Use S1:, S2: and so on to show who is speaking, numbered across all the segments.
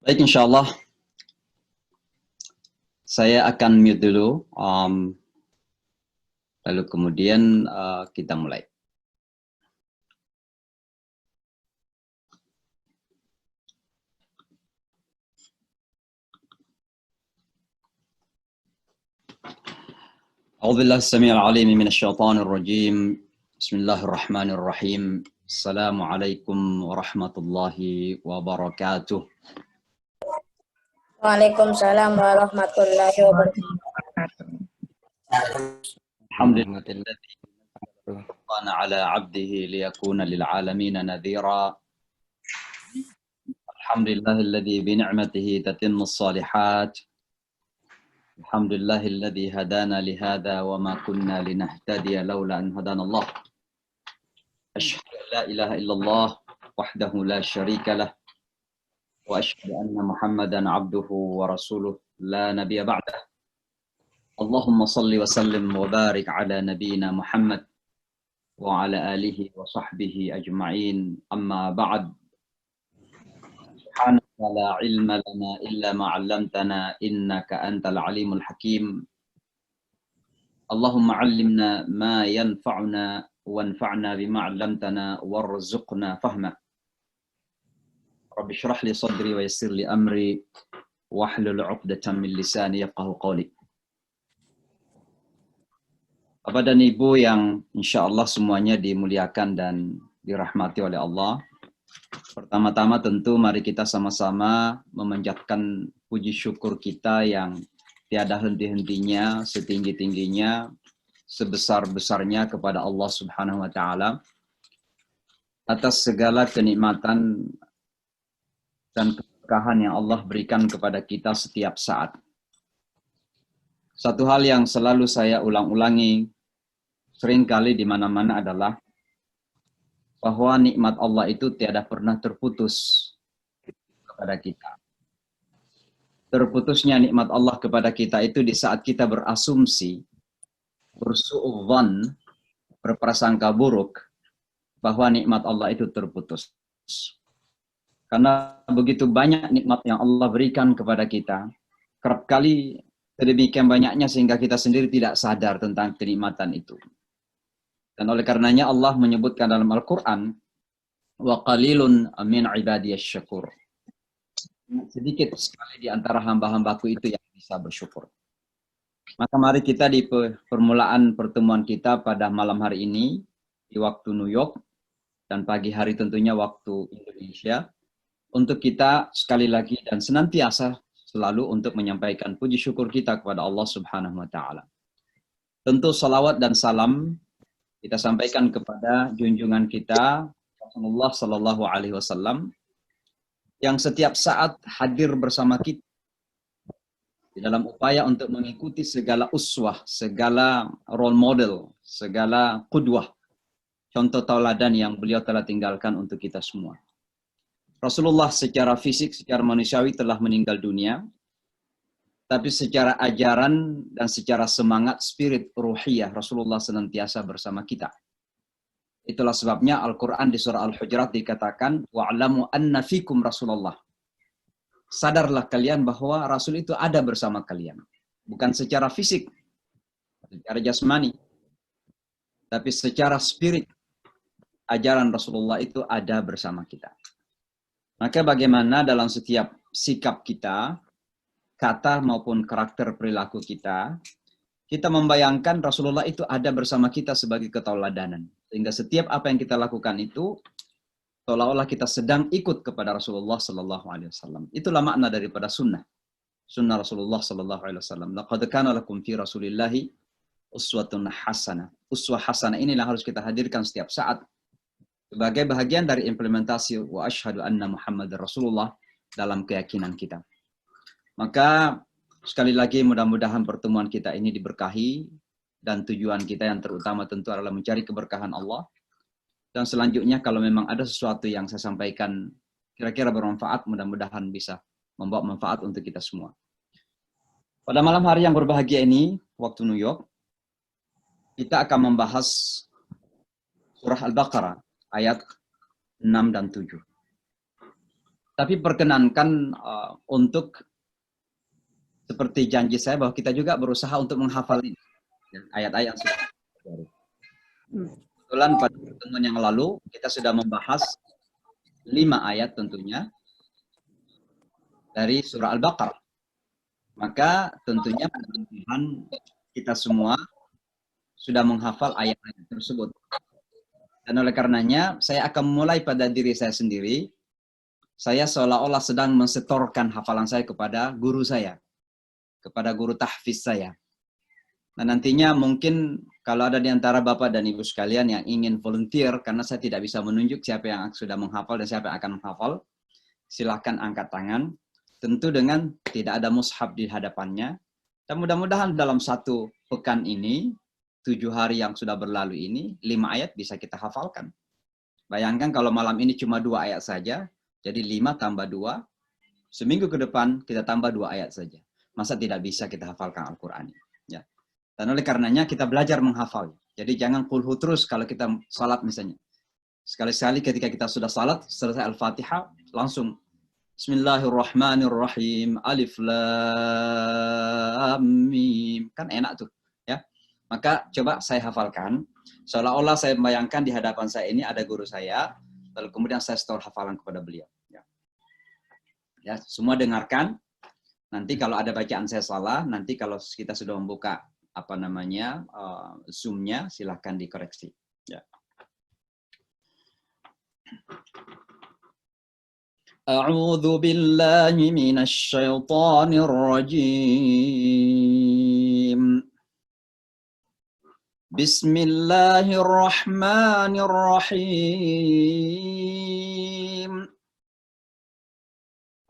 S1: Baik, insya Allah saya akan mute dulu, lalu kemudian kita mulai. A'udzubillahi as-sami'il 'alim minasyaitonir rajim. Bismillahirrahmanirrahim. Assalamualaikum warahmatullahi wabarakatuh.
S2: Waalaikumsalam warahmatullahi wabarakatuh.
S1: Alhamdulillah ala 'abdihi liyakuna lil 'alamin nadhira. Alhamdulillahilladzi bi ni'matihi tatimmus shalihat. Alhamdulillahilladzi hadana li hadza wa ma kunna linahtadiya laula an hadanallah. Asyhadu an la ilaha illallah wahdahu la syarika lah wa asyhadu anna Muhammadan 'abduhu wa rasuluh la nabiyya ba'dah. Allahumma shalli wa sallim wa barik ala nabiyyina Muhammad wa ala alihi wa sahbihi ajma'in. Amma ba'd. Subhanaka la ilma lana illa ma 'allamtana innaka antal alimul hakim. Allahumma 'allimna ma yanfa'una wanfa'na bima 'allamtana warzuqna fahma. Rabbi shrah li sadri wa yassir li amri wahlul 'uqdatam min lisani yafqahu qawli. Bapak dan Ibu yang insya Allah semuanya dimuliakan dan dirahmati oleh Allah. Pertama-tama tentu mari kita sama-sama memanjatkan puji syukur kita yang tiada henti-hentinya, setinggi-tingginya, sebesar-besarnya kepada Allah Subhanahu wa taala atas segala kenikmatan dan keberkahan yang Allah berikan kepada kita setiap saat. Satu hal yang selalu saya ulang-ulangi seringkali di mana-mana adalah bahwa nikmat Allah itu tiada pernah terputus kepada kita. Terputusnya nikmat Allah kepada kita itu di saat kita berasumsi, bersu'udzan, berprasangka buruk bahwa nikmat Allah itu terputus. Karena begitu banyak nikmat yang Allah berikan kepada kita, kerap kali sedemikian banyaknya sehingga kita sendiri tidak sadar tentang kenikmatan itu. Dan oleh karenanya Allah menyebutkan dalam Al-Quran, wa qalilun min ibadiyasy syakur. Sedikit sekali di antara hamba-hambaku itu yang bisa bersyukur. Maka mari kita di permulaan pertemuan kita pada malam hari ini, di waktu New York, dan pagi hari tentunya waktu Indonesia, untuk kita sekali lagi dan senantiasa selalu untuk menyampaikan puji syukur kita kepada Allah Subhanahu wa taala. Tentu salawat dan salam kita sampaikan kepada junjungan kita Rasulullah Sallallahu Alaihi Wasallam yang setiap saat hadir bersama kita di dalam upaya untuk mengikuti segala uswah, segala role model, segala qudwah, contoh tauladan yang beliau telah tinggalkan untuk kita semua. Rasulullah secara fisik, secara manusiawi telah meninggal dunia, tapi secara ajaran dan secara semangat spirit ruhiyah Rasulullah senantiasa bersama kita. Itulah sebabnya Al-Quran di surah Al-Hujurat dikatakan, wa'alamu anna fikum Rasulullah. Sadarlah kalian bahwa Rasul itu ada bersama kalian. Bukan secara fisik, secara jasmani, tapi secara spirit. Ajaran Rasulullah itu ada bersama kita. Maka bagaimana dalam setiap sikap kita, kata maupun karakter perilaku kita, kita membayangkan Rasulullah itu ada bersama kita sebagai ketauladanan. Sehingga setiap apa yang kita lakukan itu, seolah-olah kita sedang ikut kepada Rasulullah Sallallahu Alaihi Wasallam. Itulah makna daripada sunnah. Sunnah Rasulullah Sallallahu Alaihi Wasallam. Laqad kana lakum fi Rasulillahi uswatun hasanah. Uswah hasanah inilah harus kita hadirkan setiap saat sebagai bahagian dari implementasi wa asyhadu anna Muhammadar Rasulullah dalam keyakinan kita. Maka sekali lagi mudah-mudahan pertemuan kita ini diberkahi dan tujuan kita yang terutama tentu adalah mencari keberkahan Allah. Dan selanjutnya kalau memang ada sesuatu yang saya sampaikan kira-kira bermanfaat, mudah-mudahan bisa membawa manfaat untuk kita semua. Pada malam hari yang berbahagia ini, waktu New York, kita akan membahas surah Al-Baqarah ayat 6 dan 7. Tapi perkenankan untuk seperti janji saya bahwa kita juga berusaha untuk menghafal ini ayat-ayat yang sudah baru. Kebetulan pada pertemuan yang lalu kita sudah membahas 5 ayat tentunya dari surah Al-Baqarah. Maka tentunya mudah-mudahan kita semua sudah menghafal ayat-ayat tersebut. Dan oleh karenanya saya akan mulai pada diri saya sendiri. Saya seolah-olah sedang mensetorkan hafalan saya kepada guru saya, kepada guru tahfiz saya. Nah nantinya mungkin kalau ada di antara Bapak dan Ibu sekalian yang ingin volunteer, karena saya tidak bisa menunjuk siapa yang sudah menghafal dan siapa yang akan menghafal, silahkan angkat tangan. Tentu dengan tidak ada mushaf di hadapannya. Dan mudah-mudahan dalam 1 pekan ini, 7 hari yang sudah berlalu ini, 5 ayat bisa kita hafalkan. Bayangkan kalau malam ini cuma 2 ayat saja, jadi 5 tambah 2, seminggu ke depan kita tambah 2 ayat saja. Masa tidak bisa kita hafalkan Al-Quran? Ya. Dan oleh karenanya kita belajar menghafal. Jadi jangan kulhu terus kalau kita salat misalnya. Sekali-sekali ketika kita sudah salat, selesai Al-Fatihah, langsung Bismillahirrahmanirrahim, Alif Lam Mim. Kan enak tuh. Ya. Maka coba saya hafalkan. Seolah-olah saya membayangkan di hadapan saya ini ada guru saya, lalu kemudian saya setor hafalan kepada beliau. Ya, semua dengarkan. Nanti kalau ada bacaan saya salah, nanti kalau kita sudah membuka Zoom-nya, silahkan dikoreksi. Ya. A'udzu billahi minasy syaithanir rajim. Bismillahirrahmanirrahim.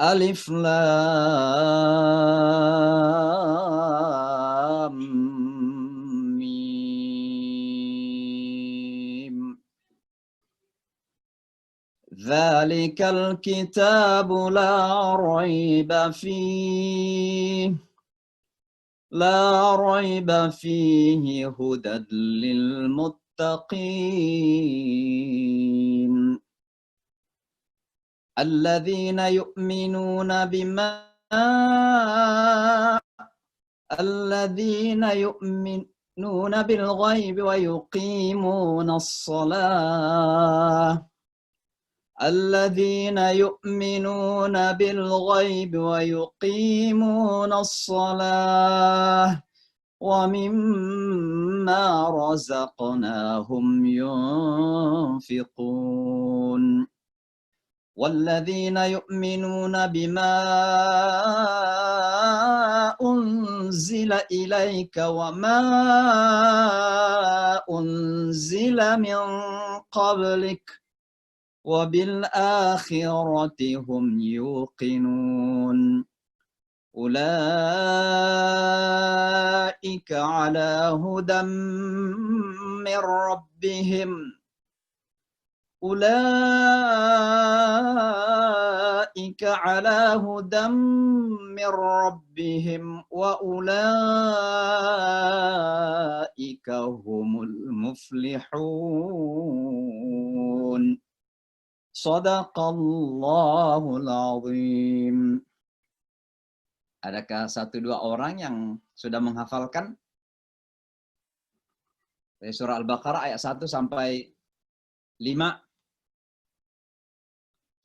S1: Alif Lam Mim. Dzalikal kitabu la raiba fihi. La raiba fihi hudad lil muttaqin. الذين يؤمنون بالغيب ويقيمون الصلاة الذين يؤمنون بالغيب ويقيمون الصلاة ومما رزقناهم ينفقون والذين يؤمنون بما أنزل إليك وما أنزل من قبلك وبالآخرة هم يوقنون أولئك على هدى من ربهم أولئك على هدى من ربهم وأولئك هم المفلحون صدق الله العظيم. Adakah 1-2 orang yang sudah menghafalkan dari surah Al-Baqarah ayat 1 sampai 5?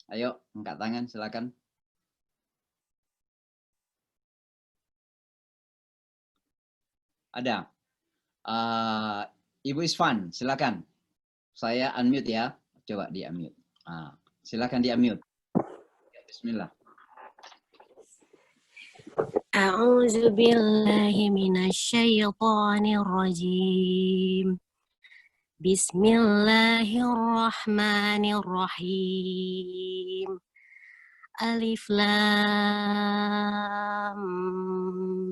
S1: Ayo, angkat tangan, silakan. Ada. Ibu Isfan, silakan. Saya unmute ya. Coba di unmute. Silakan di unmute. Bismillah.
S3: A'udzu billahi minasyaitonir rajim. Bismillahirrahmanirrahim. Alif Lam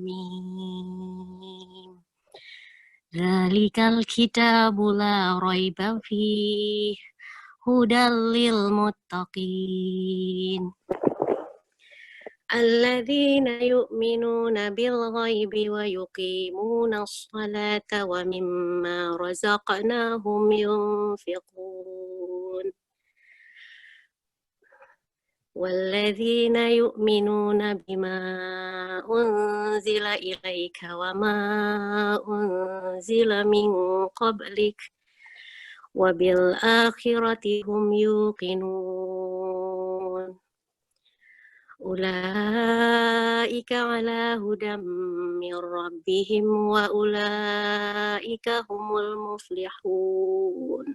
S3: Mim. Dzalikal kitabu la raiba fihi hudal lil muttaqin. Alladzina yu'minuna bil ghaibi wa yuqimuna as-salata wa mimma razaqnahum yunfiqun. والذين يؤمنون بما أنزل إليك وما أنزل من قبلك وبالآخرة هم يوقنون أولئك على هدى من ربهم وأولئك هم المفلحون.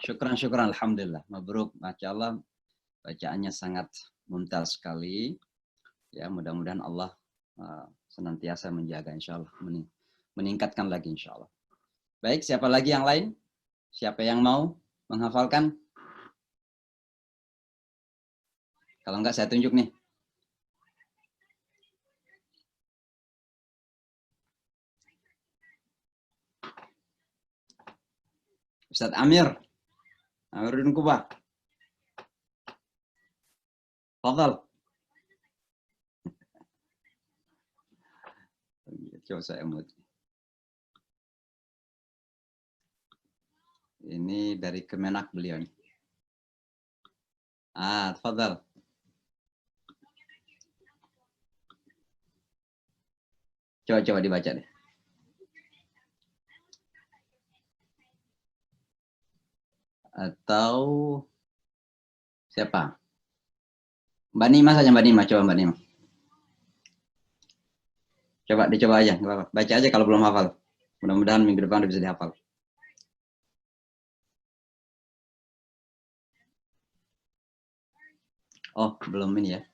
S1: Syukran, alhamdulillah. Mabruk, Masya Allah. Bacaannya sangat mumtaz sekali. Ya, mudah-mudahan Allah senantiasa menjaga, insya Allah. Meningkatkan lagi, insya Allah. Baik, siapa lagi yang lain? Siapa yang mau menghafalkan? Kalau enggak, saya tunjuk nih. Ustadz Amir. Amiruddin Kubah. Fadhal. Coba saya mute. Ini dari Kemenak beliau nih. Fadhal. Coba dibaca deh. Atau siapa? Mbak Nima saja, Mbak Nima. Coba Mbak Nima. Coba dicoba aja, nggak apa-apa. Baca aja kalau belum hafal. Mudah-mudahan minggu depan bisa dihafal. Oh, belum ini ya.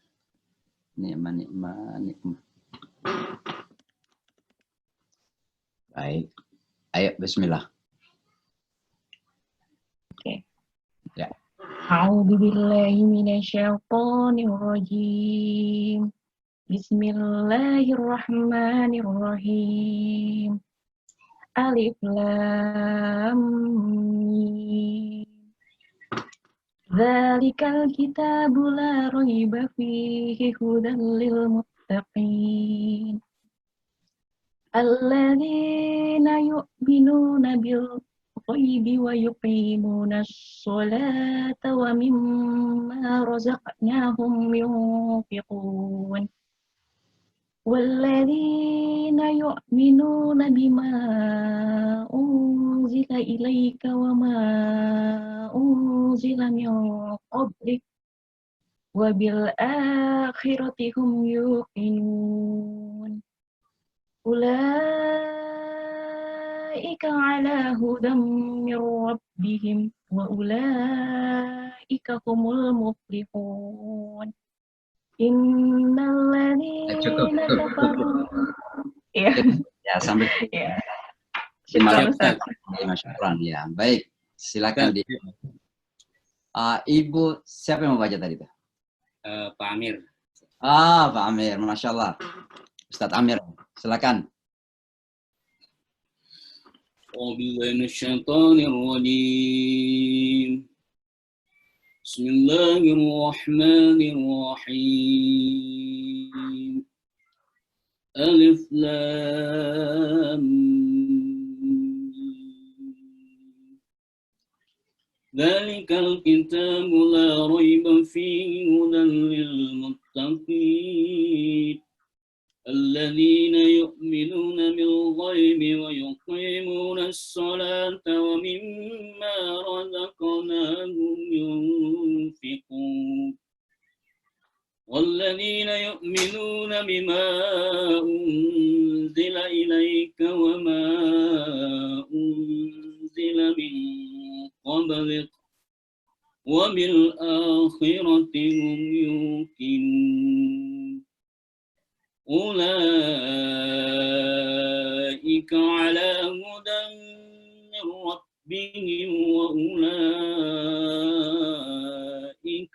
S1: Nikmah. Baik. Ayo, bismillah.
S4: Oke.
S1: Ya.
S4: A'udzu billahi minasyaitonir rajim. Bismillahirrahmanirrahim. Alif lam mim. Dzalikal kitabu la raiba fihi hudan lil muttaqin. Alladzina yu'minuna bil ghaibi wa yuqimuna sholata wa mimma razaqnahum yunfiqun. Walladzina yu'minuna bima unzila ilaika wa ma unzila min qablik wa bil akhirati hum yuqinun. Ulaika ala hudam min rabbihim wa ulaika humul muflihun. Innal ladzina kafaru.
S1: Ya, sampai.
S4: Ya.
S1: Syukran, ya. Baik, silakan di. Ibu, siapa yang mau baca tadi?
S5: Pak Amir.
S1: Pak Amir, Masya Allah. Ustadz Amir, silakan.
S5: Bismillahirrahmanirrahim. Alif lam Dzalikal kitabu la raiba fihi hudan lil muttaqin. الذين يؤمنون بالغيب ويقيمون الصلاة ومما رزقناهم ينفقون والذين يؤمنون بما أنزل إليك وما أنزل من قبلك وبالآخرة هم يوقنون أولئك على هدى من ربهم وأولئك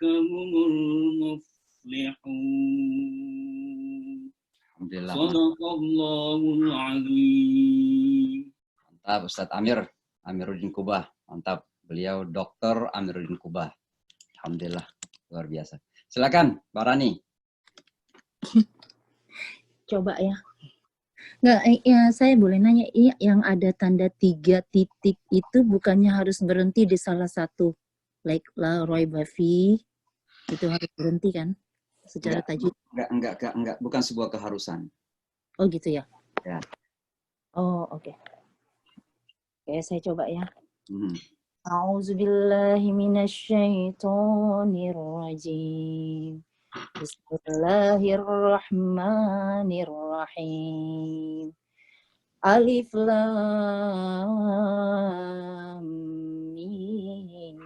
S5: هم المفلحون.
S1: Alhamdulillah.
S5: Sadaqallahul azim.
S1: Mantap, Ustadz Amir, Amiruddin Kubah. Mantap, beliau Dr. Amiruddin Kubah. Alhamdulillah, luar biasa. Silakan, Pak Rani.
S6: Coba ya. Nggak, ya, saya boleh nanya, yang ada tanda 3 titik itu bukannya harus berhenti di salah satu like la raiba fi, itu harus berhenti kan? Secara tajwid.
S1: Enggak, bukan sebuah keharusan.
S6: Oh gitu ya?
S1: Ya.
S6: Oh oke. Oke, saya coba ya.
S1: Hmm.
S6: A'udzubillahi minasyaitonirrajim. Bismillahirrahmanirrahim. Alif lam mim.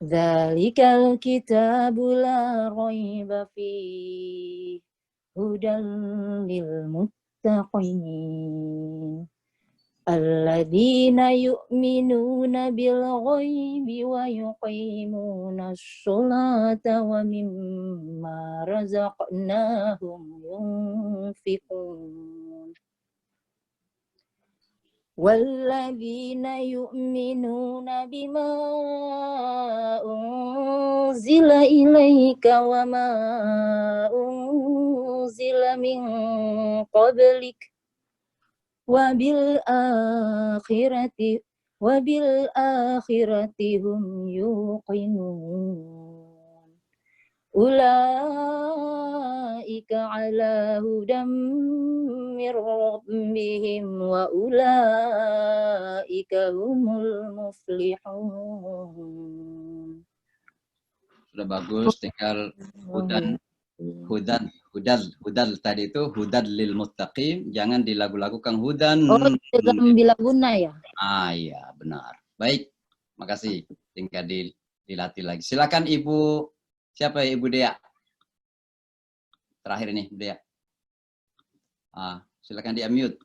S6: Dzalikal kitabu la raiba fihi hudan lil muttaqin. Alladzina yu'minuna bil ghaibi wa yuqimuna sholata wa mimma razaqnahum yunfiqun. Walladzina yu'minuna bima unzila ilaika wa ma unzila min qablik wabil akhirati hum yuqinun. Ulaika ala hudam mir rabbihim wa ulaika humul muflihun.
S1: Sudah bagus, tinggal hudal tadi itu hudal lil muttaqin, jangan dilagu-lagukan hudan.
S6: Oh, dalam bilaguna ya?
S1: Ah iya, benar. Baik, makasih. Tinggal dilatih lagi. Silakan Ibu, siapa ya Ibu Dea? Terakhir ini, Dea. Silakan di unmute.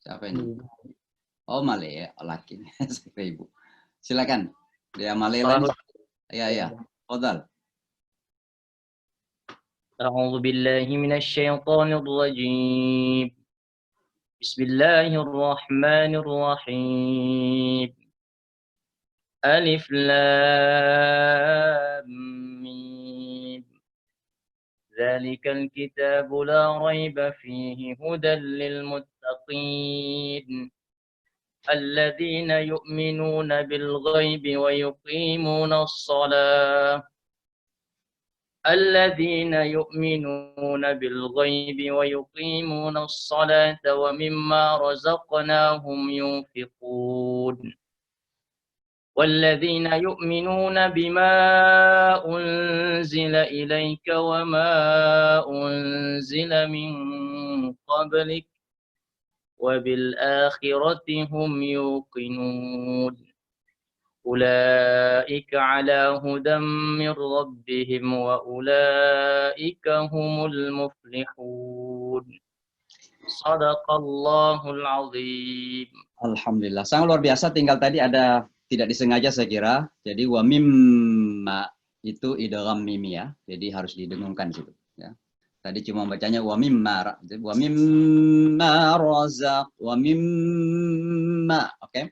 S1: Siapa ini? Oh, Male ya, laki. Siapa Ibu? Silakan. Dia Male lagi. Ya. Fadal.
S7: أعوذ بالله من الشيطان الرجيم بسم الله الرحمن الرحيم ألف لام ميم ذلك الكتاب لا ريب فيه هدى للمتقين الذين يؤمنون بالغيب ويقيمون الصلاة ومما رزقناهم ينفقون والذين يؤمنون بما أنزل إليك وما أنزل من قبلك وبالآخرة هم يوقنون أولئك على هدى من ربهم وأولئك هم المفلحون صدق الله العظيم.
S1: Alhamdulillah, sangat luar biasa. Tinggal tadi ada tidak disengaja saya kira. Jadi wa mimma itu idgham mim ya. Jadi harus didengungkan di situ ya. Tadi cuma bacanya wa mimma razaq wa mimma, oke?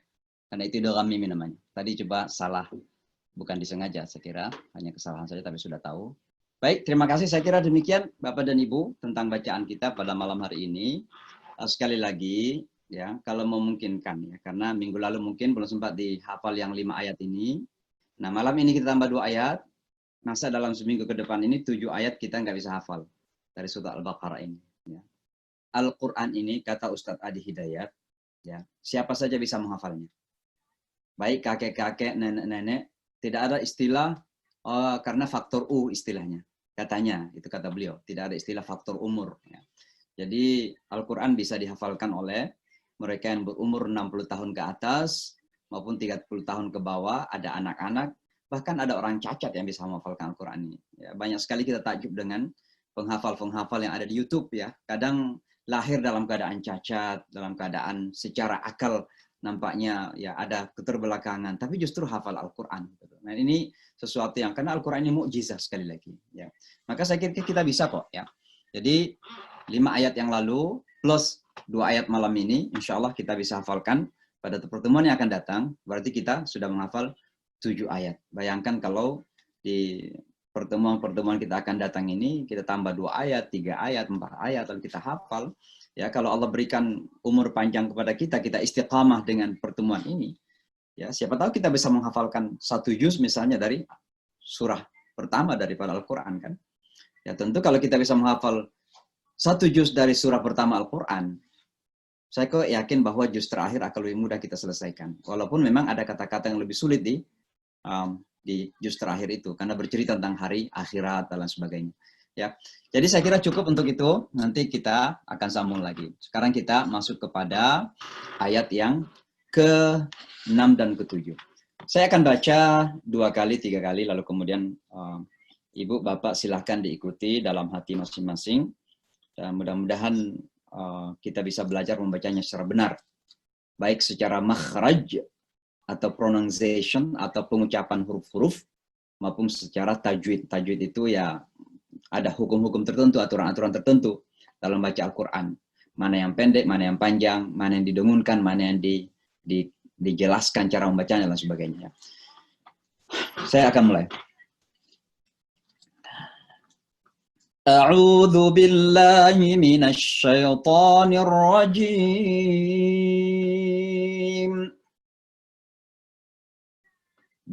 S1: Karena itu idgham mim namanya. Tadi coba salah, bukan disengaja saya kira, hanya kesalahan saja tapi sudah tahu. Baik, terima kasih. Saya kira demikian Bapak dan Ibu tentang bacaan kita pada malam hari ini. Sekali lagi ya, kalau memungkinkan ya, karena minggu lalu mungkin belum sempat dihafal yang 5 ayat ini. Nah, malam ini kita tambah 2 ayat. Masa dalam seminggu ke depan ini 7 ayat kita nggak bisa hafal dari surah Al-Baqarah ini. Ya. Al-Quran ini kata Ustadz Adi Hidayat, ya, siapa saja bisa menghafalnya. Baik kakek-kakek, nenek-nenek, tidak ada istilah karena faktor U istilahnya. Katanya, itu kata beliau, tidak ada istilah faktor umur. Ya. Jadi Al-Quran bisa dihafalkan oleh mereka yang berumur 60 tahun ke atas maupun 30 tahun ke bawah, ada anak-anak, bahkan ada orang cacat yang bisa menghafalkan Al-Quran ini. Ya, banyak sekali kita takjub dengan penghafal-penghafal yang ada di YouTube ya. Kadang lahir dalam keadaan cacat, dalam keadaan secara akal nampaknya ya ada keterbelakangan, tapi justru hafal Al-Quran. Nah ini sesuatu yang, karena Al-Quran ini mukjizat sekali lagi. Ya. Maka saya kira kita bisa kok ya. Jadi 5 ayat yang lalu plus 2 ayat malam ini, insya Allah kita bisa hafalkan pada pertemuan yang akan datang. Berarti kita sudah menghafal 7 ayat. Bayangkan kalau di pertemuan-pertemuan kita akan datang ini, kita tambah 2 ayat, 3 ayat, 4 ayat, lalu kita hafal. Ya, kalau Allah berikan umur panjang kepada kita, kita istiqamah dengan pertemuan ini, ya siapa tahu kita bisa menghafalkan 1 juz misalnya dari surah pertama daripada Al-Quran kan. Ya tentu kalau kita bisa menghafal 1 juz dari surah pertama Al-Quran, saya kok yakin bahwa juz terakhir akan lebih mudah kita selesaikan. Walaupun memang ada kata-kata yang lebih sulit di juz terakhir itu, karena bercerita tentang hari akhirat dan lain sebagainya. Ya, jadi saya kira cukup untuk itu. Nanti kita akan sambung lagi. Sekarang kita masuk kepada ayat yang ke-6 dan ke-7. Saya akan baca 2 kali, 3 kali, lalu kemudian Ibu, Bapak silahkan diikuti dalam hati masing-masing. Dan mudah-mudahan kita bisa belajar membacanya secara benar. Baik secara makhraj atau pronunciation atau pengucapan huruf-huruf, maupun secara tajwid. Tajwid itu ya ada hukum-hukum tertentu, aturan-aturan tertentu dalam baca Al-Quran. Mana yang pendek, mana yang panjang, mana yang didengunkan, mana yang dijelaskan cara membacanya, dan sebagainya. Saya akan mulai. A'udzu billahi minasy syaithanir rajim.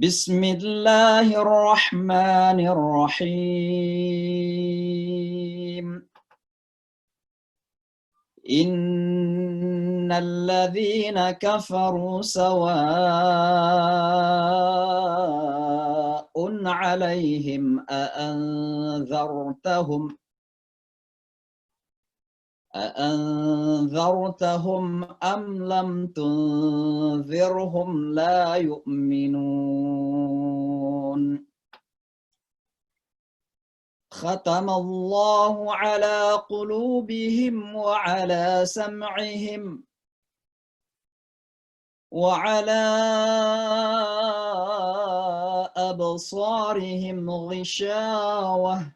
S1: Bismillahirrahmanirrahim. Innal ladzina kafaru sawa'un 'alaihim أأنذرتهم أم لم تنذرهم لا يؤمنون ختم الله على قلوبهم وعلى سمعهم وعلى أبصارهم غشاوة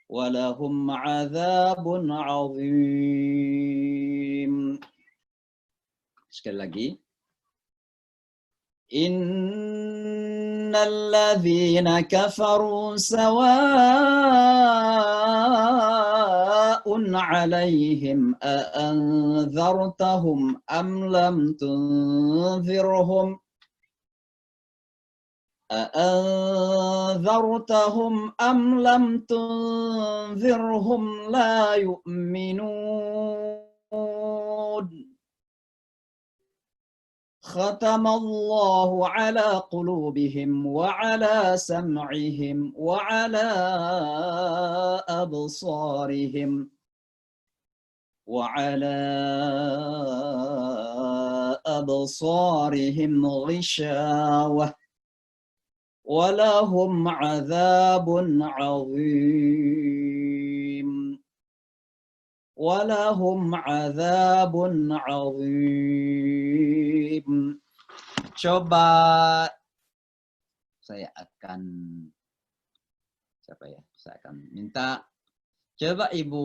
S1: ولهم عذاب عظيم. Sekali lagi. Innal ladzina kafaru sawa'un 'alaihim a'anzartahum am lam tunzirhum أأنذرتهم أم لم تنذرهم لا يؤمنون ختم الله على قلوبهم وعلى سمعهم وعلى أبصارهم غشاوة ولهم عذاب عظيم ولهم عذاب عظيم. Coba saya akan minta coba Ibu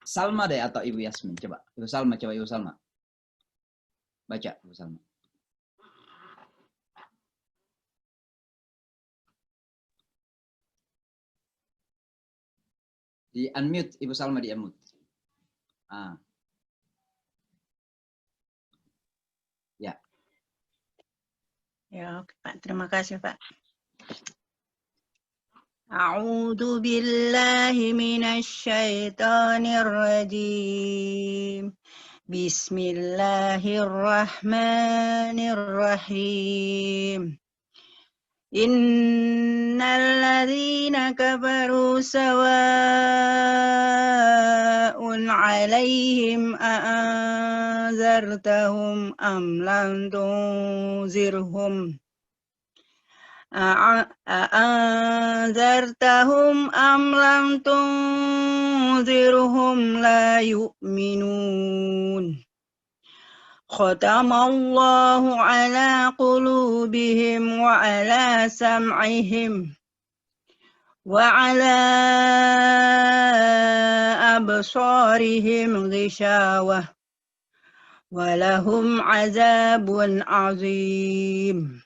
S1: Salma deh atau Ibu Yasmin, coba Ibu Salma baca Ibu Salma. Di unmute, Ibu Salma di unmute. Ya.
S8: Ya, oke, Pak. Terima kasih, Pak. A'udzu billahi minasy syaithanir rajim. Bismillahirrahmanirrahim. Innal ladzina kafaru sawa'un 'alaihim a'anzartahum am lam tunzirhum la yu'minun. Khatamallahu ala qulubihim wa ala sam'ihim wa ala absarihim ghishawah wa lahum azabun azim.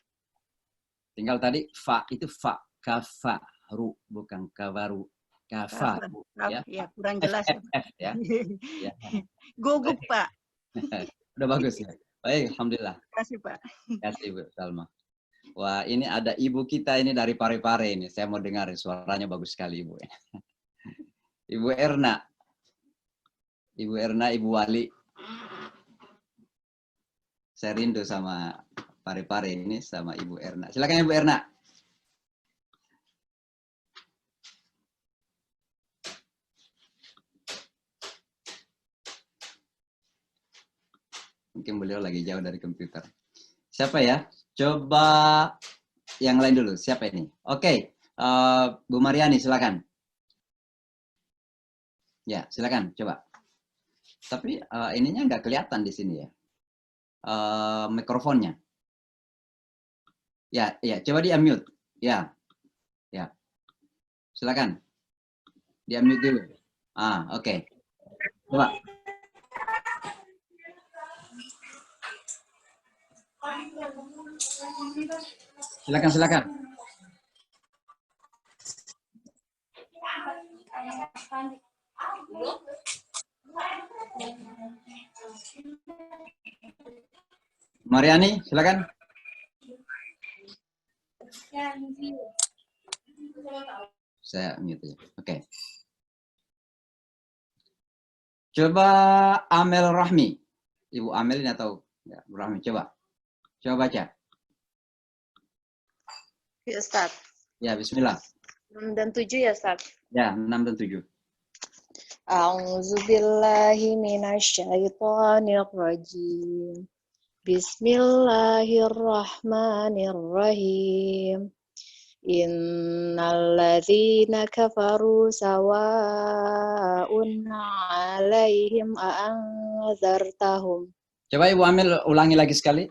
S1: Tinggal tadi fa itu fa, kafaru bukan kawaru. Kafa.
S8: Kafa.
S1: Bu,
S8: Kaf,
S1: ya.
S8: ya kurang jelas ya, Pak.
S1: F ya. Ya.
S8: Gugup, Pak.
S1: Udah bagus ya. Baik, alhamdulillah.
S8: Terima kasih, Pak.
S1: Terima kasih Bu Salma. Wah, ini ada ibu kita ini dari Parepare ini. Saya mau dengar suaranya bagus sekali Ibu. Ibu Erna. Ibu Erna, Ibu Wali. Saya rindu sama Parepare ini sama Ibu Erna. Silakan Ibu Erna. Mungkin beliau lagi jauh dari komputer. Siapa ya? Coba yang lain dulu. Siapa ini? Oke, Bu Mariani, silakan. Ya, silakan. Coba. Tapi ininya nggak kelihatan di sini ya. Mikrofonnya. Ya, ya. Coba di unmute. Ya, ya. Silakan. Di unmute dulu. Oke. Coba. Silakan, silakan. Mariani, silakan. Saya mute ya. Oke. Coba Amel Rahmi. Ibu Amel ini atau ya, Rahmi, coba. Coba baca.
S2: Ya, Ustaz.
S1: Ya, bismillah.
S2: 6 dan 7 ya, Ustaz.
S1: Ya, 6 dan 7.
S2: A'udzubillahi minasyaitonir rajim. Bismillahirrahmanirrahim. Innalladzina kafaru sawa'un 'alaihim a'anzartahum.
S1: Coba Ibu Amel ulangi lagi sekali.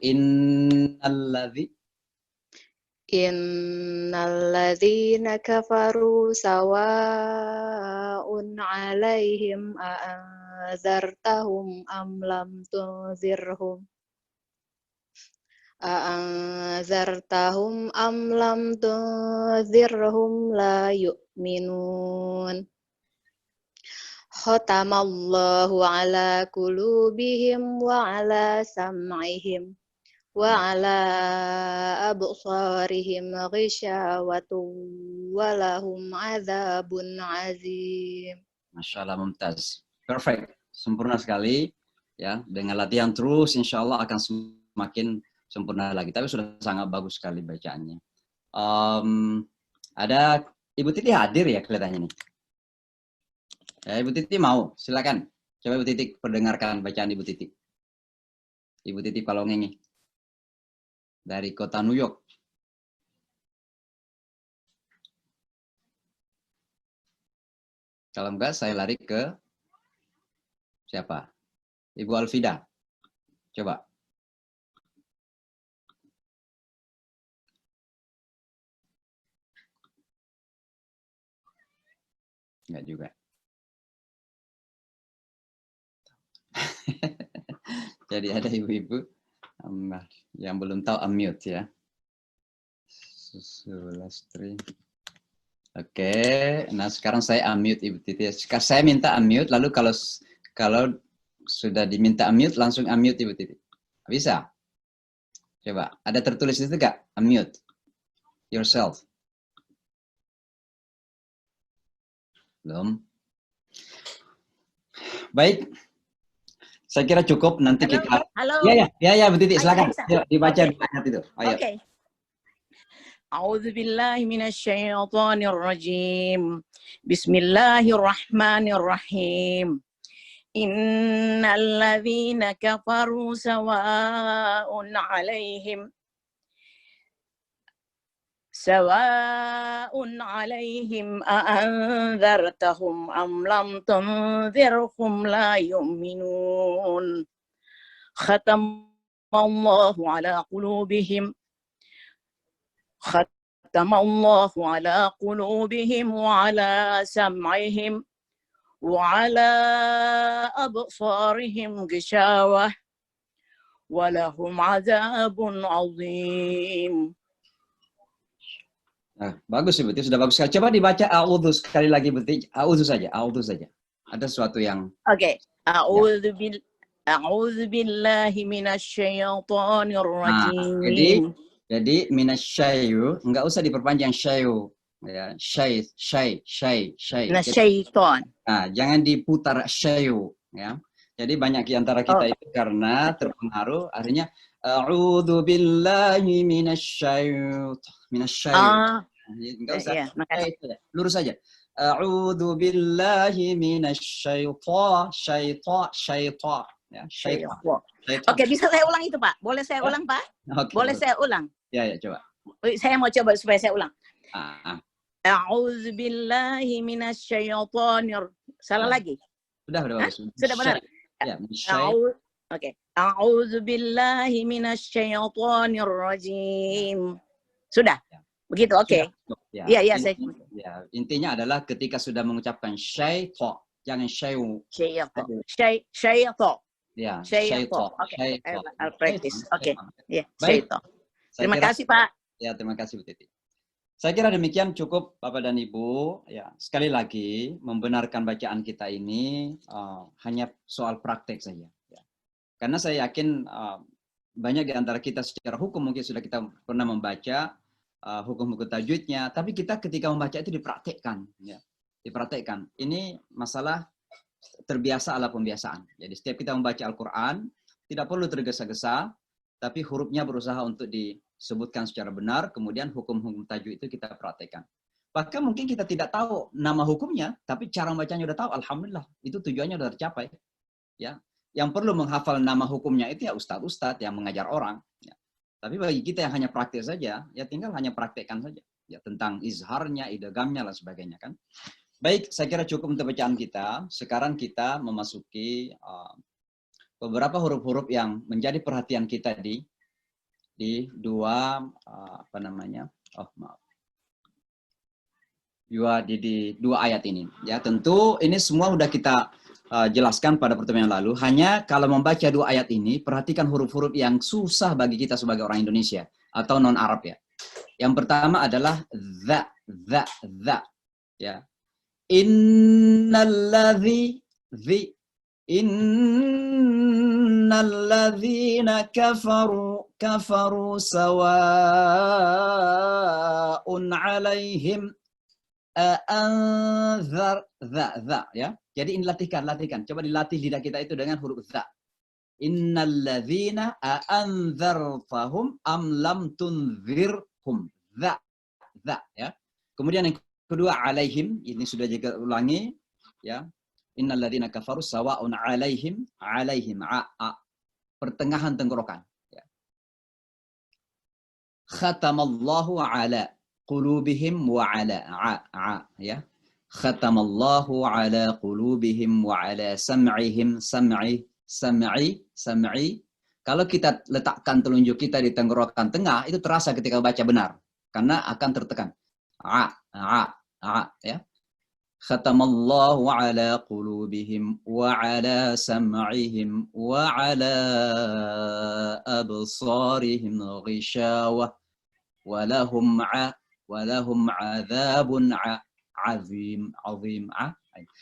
S2: Innalladzina kafaru sawa'un 'alaihim a'anzartahum am lam tunzirhum. A'anzartahum am lam tunzirhum la yu'minun. Khatamallahu ala qulubihim wa ala sam'ihim wa ala absarihim ghishawatun wa lahum adzabun azim.
S1: Masya Allah, mumtaz. Perfect. Sempurna sekali. Ya, dengan latihan terus insya Allah akan semakin sempurna lagi. Tapi sudah sangat bagus sekali bacaannya. Ada Ibu Titi hadir ya kelihatannya nih. Ya, Ibu Titi mau, silakan. Coba Ibu Titi perdengarkan bacaan Ibu Titi. Ibu Titi Palongengi dari kota New York. Kalau enggak, saya lari ke siapa? Ibu Alfida. Coba. Enggak juga. Jadi ada ibu-ibu yang belum tahu unmute ya. Susulastri. Oke, nah sekarang saya unmute Ibu Titi. Saya minta unmute, lalu kalau sudah diminta unmute, langsung unmute Ibu Titi. Bisa? Coba, ada tertulis itu nggak? Unmute yourself. Belum. Baik. Saya kira cukup, nanti
S9: Halo,
S1: kita...
S9: halo.
S1: Ya, Bu Titi, silakan.
S9: Ayo,
S1: Dibaca
S9: okay.
S1: itu. Ayo.
S9: Oke. A'udzubillahi minasyaitonirrajim. Bismillahirrahmanirrahim. Innalladzina kafaru sawa'un 'alaihim a'anzartahum am lam tunzirhum la yu'minun. Khatamallahu ala qulubihim wa ala sam'ihim wa ala absarihim ghishawah wa lahum 'adzabun 'adzim.
S1: Nah, bagus Ibu Titi, sudah bagus sekali. Coba dibaca a'udzu sekali lagi Ibu Titi. A'udzu saja, a'udzu saja. Ada sesuatu yang
S9: Oke.
S1: ya.
S9: A'udzu billahi minasyaitonir
S1: Nah,
S9: rajim.
S1: jadi minasyayu enggak usah diperpanjang syayu. Ya, syai.
S9: Nasyaiton.
S1: Nah, jangan diputar syayu, ya. Jadi banyak di antara kita itu karena terpengaruh akhirnya a'udzu billahi minasyayu. Enggak usah.
S9: Ya, makasih.
S1: Lurus saja. A'udzu billahi syaitan. Ya, syaitan.
S9: Oke, bisa saya ulang itu, Pak? Boleh saya ulang, Pak?
S1: Okay,
S9: boleh saya ulang?
S1: Ya, coba.
S9: Saya mau coba supaya saya ulang.
S1: Ah.
S9: A'udzu billahi minasyaitonir. Salah lagi?
S1: Sudah bagus.
S9: Sudah benar?
S1: Ya,
S9: Oke. A'udzu billahi minasyaitonir rajim. Sudah? Begitu, oke. Iya, saya.
S1: Ya, intinya adalah ketika sudah mengucapkan syaitan, jangan syayu.
S9: Syaitan.
S1: Ya,
S9: syaitan. Oke. I'll practice. Oke. Ya, syaitan. Terima kasih, Pak.
S1: Ya, terima kasih Bu Titi. Saya kira demikian cukup Bapak dan Ibu. Ya, sekali lagi membenarkan bacaan kita ini hanya soal praktek saja. Ya. Karena saya yakin banyak di antara kita secara hukum mungkin sudah kita pernah membaca hukum-hukum tajwidnya, tapi kita ketika membaca itu dipraktekkan. Ya. Dipraktekkan. Ini masalah terbiasa ala pembiasaan. Jadi setiap kita membaca Al-Quran, tidak perlu tergesa-gesa, tapi hurufnya berusaha untuk disebutkan secara benar, kemudian hukum-hukum tajwid itu kita praktekkan. Bahkan mungkin kita tidak tahu nama hukumnya, tapi cara membacanya udah tahu, alhamdulillah, itu tujuannya udah tercapai. Ya. Yang perlu menghafal nama hukumnya itu ya ustadz-ustadz yang mengajar orang. Ya. Tapi bagi kita yang hanya praktek saja, ya tinggal hanya praktekkan saja. Ya, tentang izharnya, idghamnya, dan sebagainya kan. Baik, saya kira cukup untuk bacaan kita. Sekarang kita memasuki beberapa huruf-huruf yang menjadi perhatian kita di dua di dua ayat ini. Ya, tentu ini semua sudah kita jelaskan pada pertemuan yang lalu. Hanya kalau membaca dua ayat ini, perhatikan huruf-huruf yang susah bagi kita sebagai orang Indonesia atau non Arab ya. Yang pertama adalah za. Ya. Innalladzina kafaru sawa'un 'alaihim anzar za ya. Jadi ini latihan. Coba dilatih lidah kita itu dengan huruf za. Innalladzina anzartahum am lam tunzirhum. Za ya. Kemudian yang kedua alaihim, ini sudah juga ulangi ya. Innalladzina kafaru sawa'un alaihim pertengahan tenggorokan ya. Khatamallahu ala qulubihim wa ala ya. Khatamallahu ala qulubihim wa ala sam'ihim sam'i. Kalau kita letakkan telunjuk kita di tenggorokan tengah, itu terasa ketika baca benar karena akan tertekan. Ya. Khatamallahu ala qulubihim wa ala sam'ihim wa ala absarihim ghishawah wa lahum adzabun azim.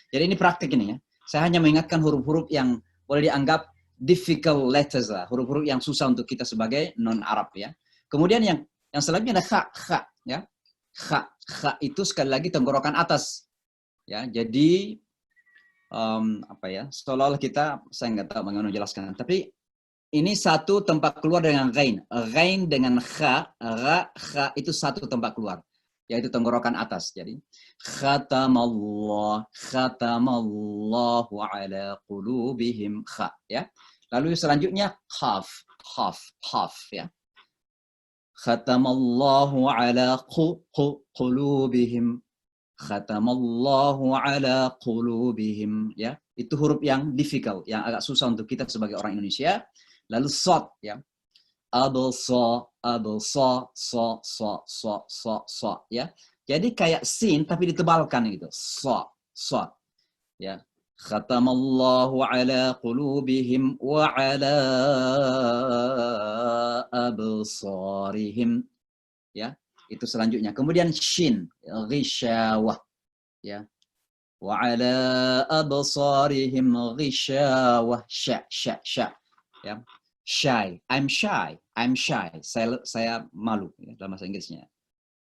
S1: Jadi ini praktik ini ya. Saya hanya mengingatkan huruf-huruf yang boleh dianggap difficult letters lah, huruf-huruf yang susah untuk kita sebagai non Arab ya. Kemudian yang selanjutnya ada kha ya. Kha itu sekali lagi tenggorokan atas ya. Jadi seolah-olah kita, saya nggak tahu bagaimana menjelaskan, tapi ini satu tempat keluar dengan ghain dengan kha itu satu tempat keluar, yaitu tenggorokan atas. Jadi khatamallahu ala qulubihim kha ya. Lalu selanjutnya qaf ya. Khatamallahu ala qulubihim. Khatamallahu ala qulubihim ya. Itu huruf yang difficult, yang agak susah untuk kita sebagai orang Indonesia. Lalu sad ya. Absa ya. Jadi kayak sin tapi ditebalkan gitu. Sad ya. Khatamallahu ala qulubihim wa ala absarihim ya. Itu selanjutnya. Kemudian shin, ghisyawah. Ya. Wa ala absarihim ghisyawah. Sya, sya, sya. Ya. Shy. I'm shy. I'm shy. Saya malu ya, dalam bahasa Inggrisnya.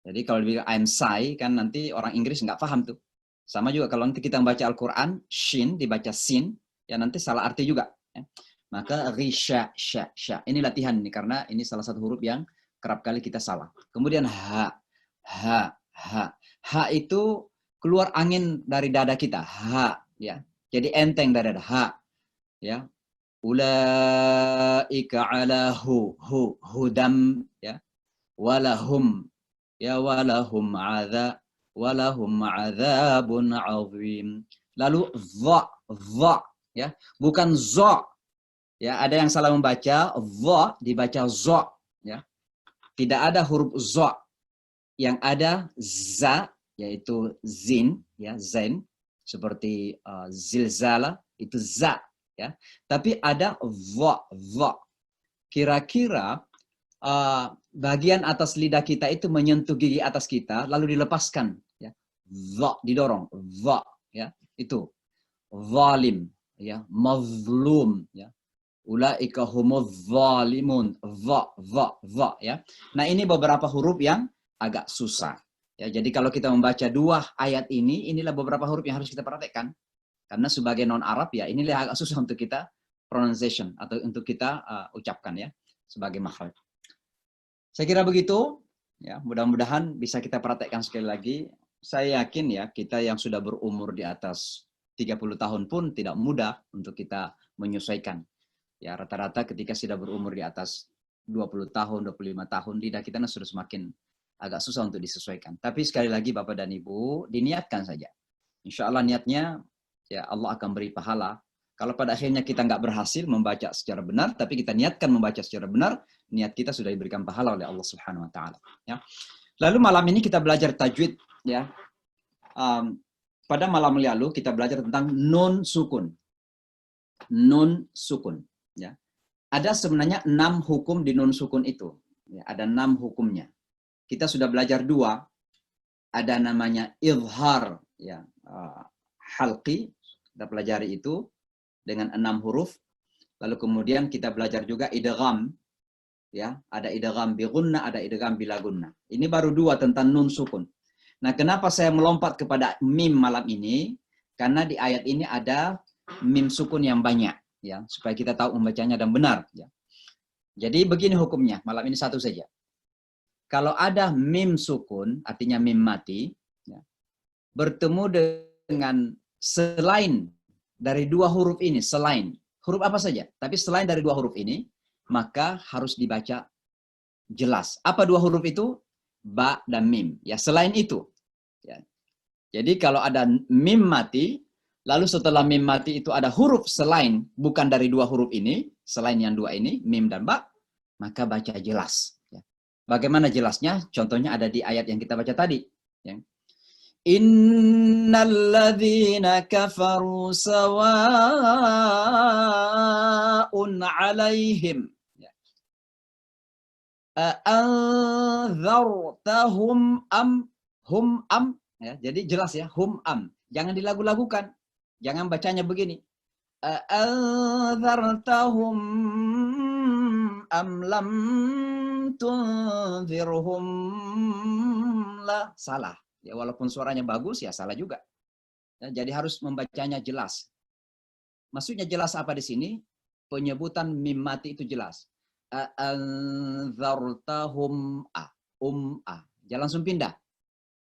S1: Jadi kalau dibilang I'm shy, kan nanti orang Inggris nggak paham tuh. Sama juga kalau nanti kita membaca Al-Quran, shin dibaca sin, ya nanti salah arti juga. Ya. Maka risha, sya, sya. Ini latihan ini karena ini salah satu huruf yang kerap kali kita salah. Kemudian ha, ha, ha. Ha itu keluar angin dari dada kita. Ha, ya. Jadi enteng dari dada. Ha, ya. Ulaika ala hudam, ya. Walahum. Ya walahum adzabun azim. Lalu dha, ya, bukan za. Ya, ada yang salah membaca, dha dibaca za, ya. Tidak ada huruf za. Yang ada za, yaitu zin, ya, zain, seperti zilzala itu za, ya. Tapi ada dha. Kira-kira bagian atas lidah kita itu menyentuh gigi atas kita lalu dilepaskan, ya. Dha, didorong, dha, ya. Itu zalim, ya, mazlum, ya. Ulaika humuz zalimun, dha, ya. Nah, ini beberapa huruf yang agak susah, ya. Jadi kalau kita membaca dua ayat ini, inilah beberapa huruf yang harus kita perhatikan. Karena sebagai non Arab, ya, inilah agak susah untuk kita pronunciation atau untuk kita ucapkan, ya, sebagai makhraj. Saya kira begitu, ya. Mudah-mudahan bisa kita praktekkan sekali lagi. Saya yakin, ya, kita yang sudah berumur di atas 30 tahun pun tidak mudah untuk kita menyesuaikan. Ya, rata-rata ketika sudah berumur di atas 20 tahun, 25 tahun, lidah kita sudah semakin agak susah untuk disesuaikan. Tapi sekali lagi Bapak dan Ibu, diniatkan saja. Insya Allah niatnya, ya, Allah akan beri pahala. Kalau pada akhirnya kita nggak berhasil membaca secara benar, tapi kita niatkan membaca secara benar, niat kita sudah diberikan pahala oleh Allah Subhanahu Wa Taala. Ya. Lalu malam ini kita belajar tajwid. Ya. Pada malam lalu kita belajar tentang nun sukun. Nun sukun. Ya. Ada sebenarnya 6 hukum di nun sukun itu. Ya, ada 6 hukumnya. Kita sudah belajar 2. Ada namanya izhar, ya, halqi. Kita pelajari itu dengan 6 huruf. Lalu kemudian kita belajar juga idgham, ya, ada idgham bi gunnah, ada idgham bila gunnah. Ini baru 2 tentang nun sukun. Nah, kenapa saya melompat kepada mim malam ini? Karena di ayat ini ada mim sukun yang banyak, ya, supaya kita tahu membacanya dan benar, ya. Jadi begini hukumnya, malam ini satu saja. Kalau ada mim sukun, artinya mim mati, ya, bertemu dengan selain dari 2 huruf ini, selain huruf apa saja, tapi selain dari 2 huruf ini, maka harus dibaca jelas. Apa 2 huruf itu? Ba dan mim. Ya, selain itu. Ya. Jadi kalau ada mim mati, lalu setelah mim mati itu ada huruf selain, bukan dari 2 huruf ini, selain yang 2 ini, mim dan ba, maka baca jelas. Ya. Bagaimana jelasnya? Contohnya ada di ayat yang kita baca tadi. Ya. Innalladzina kafaru sawa'un 'alaihim. Anzartahum am hum am. Ya, jadi jelas, ya, hum am. Jangan dilagu-lagukan. Jangan bacanya begini. Anzartahum am lam tunzirhum la. Salah. Ya, walaupun suaranya bagus, ya salah juga. Ya, jadi harus membacanya jelas. Maksudnya jelas apa di sini? Penyebutan mim mati itu jelas. Anzartahum a. Jangan langsung pindah.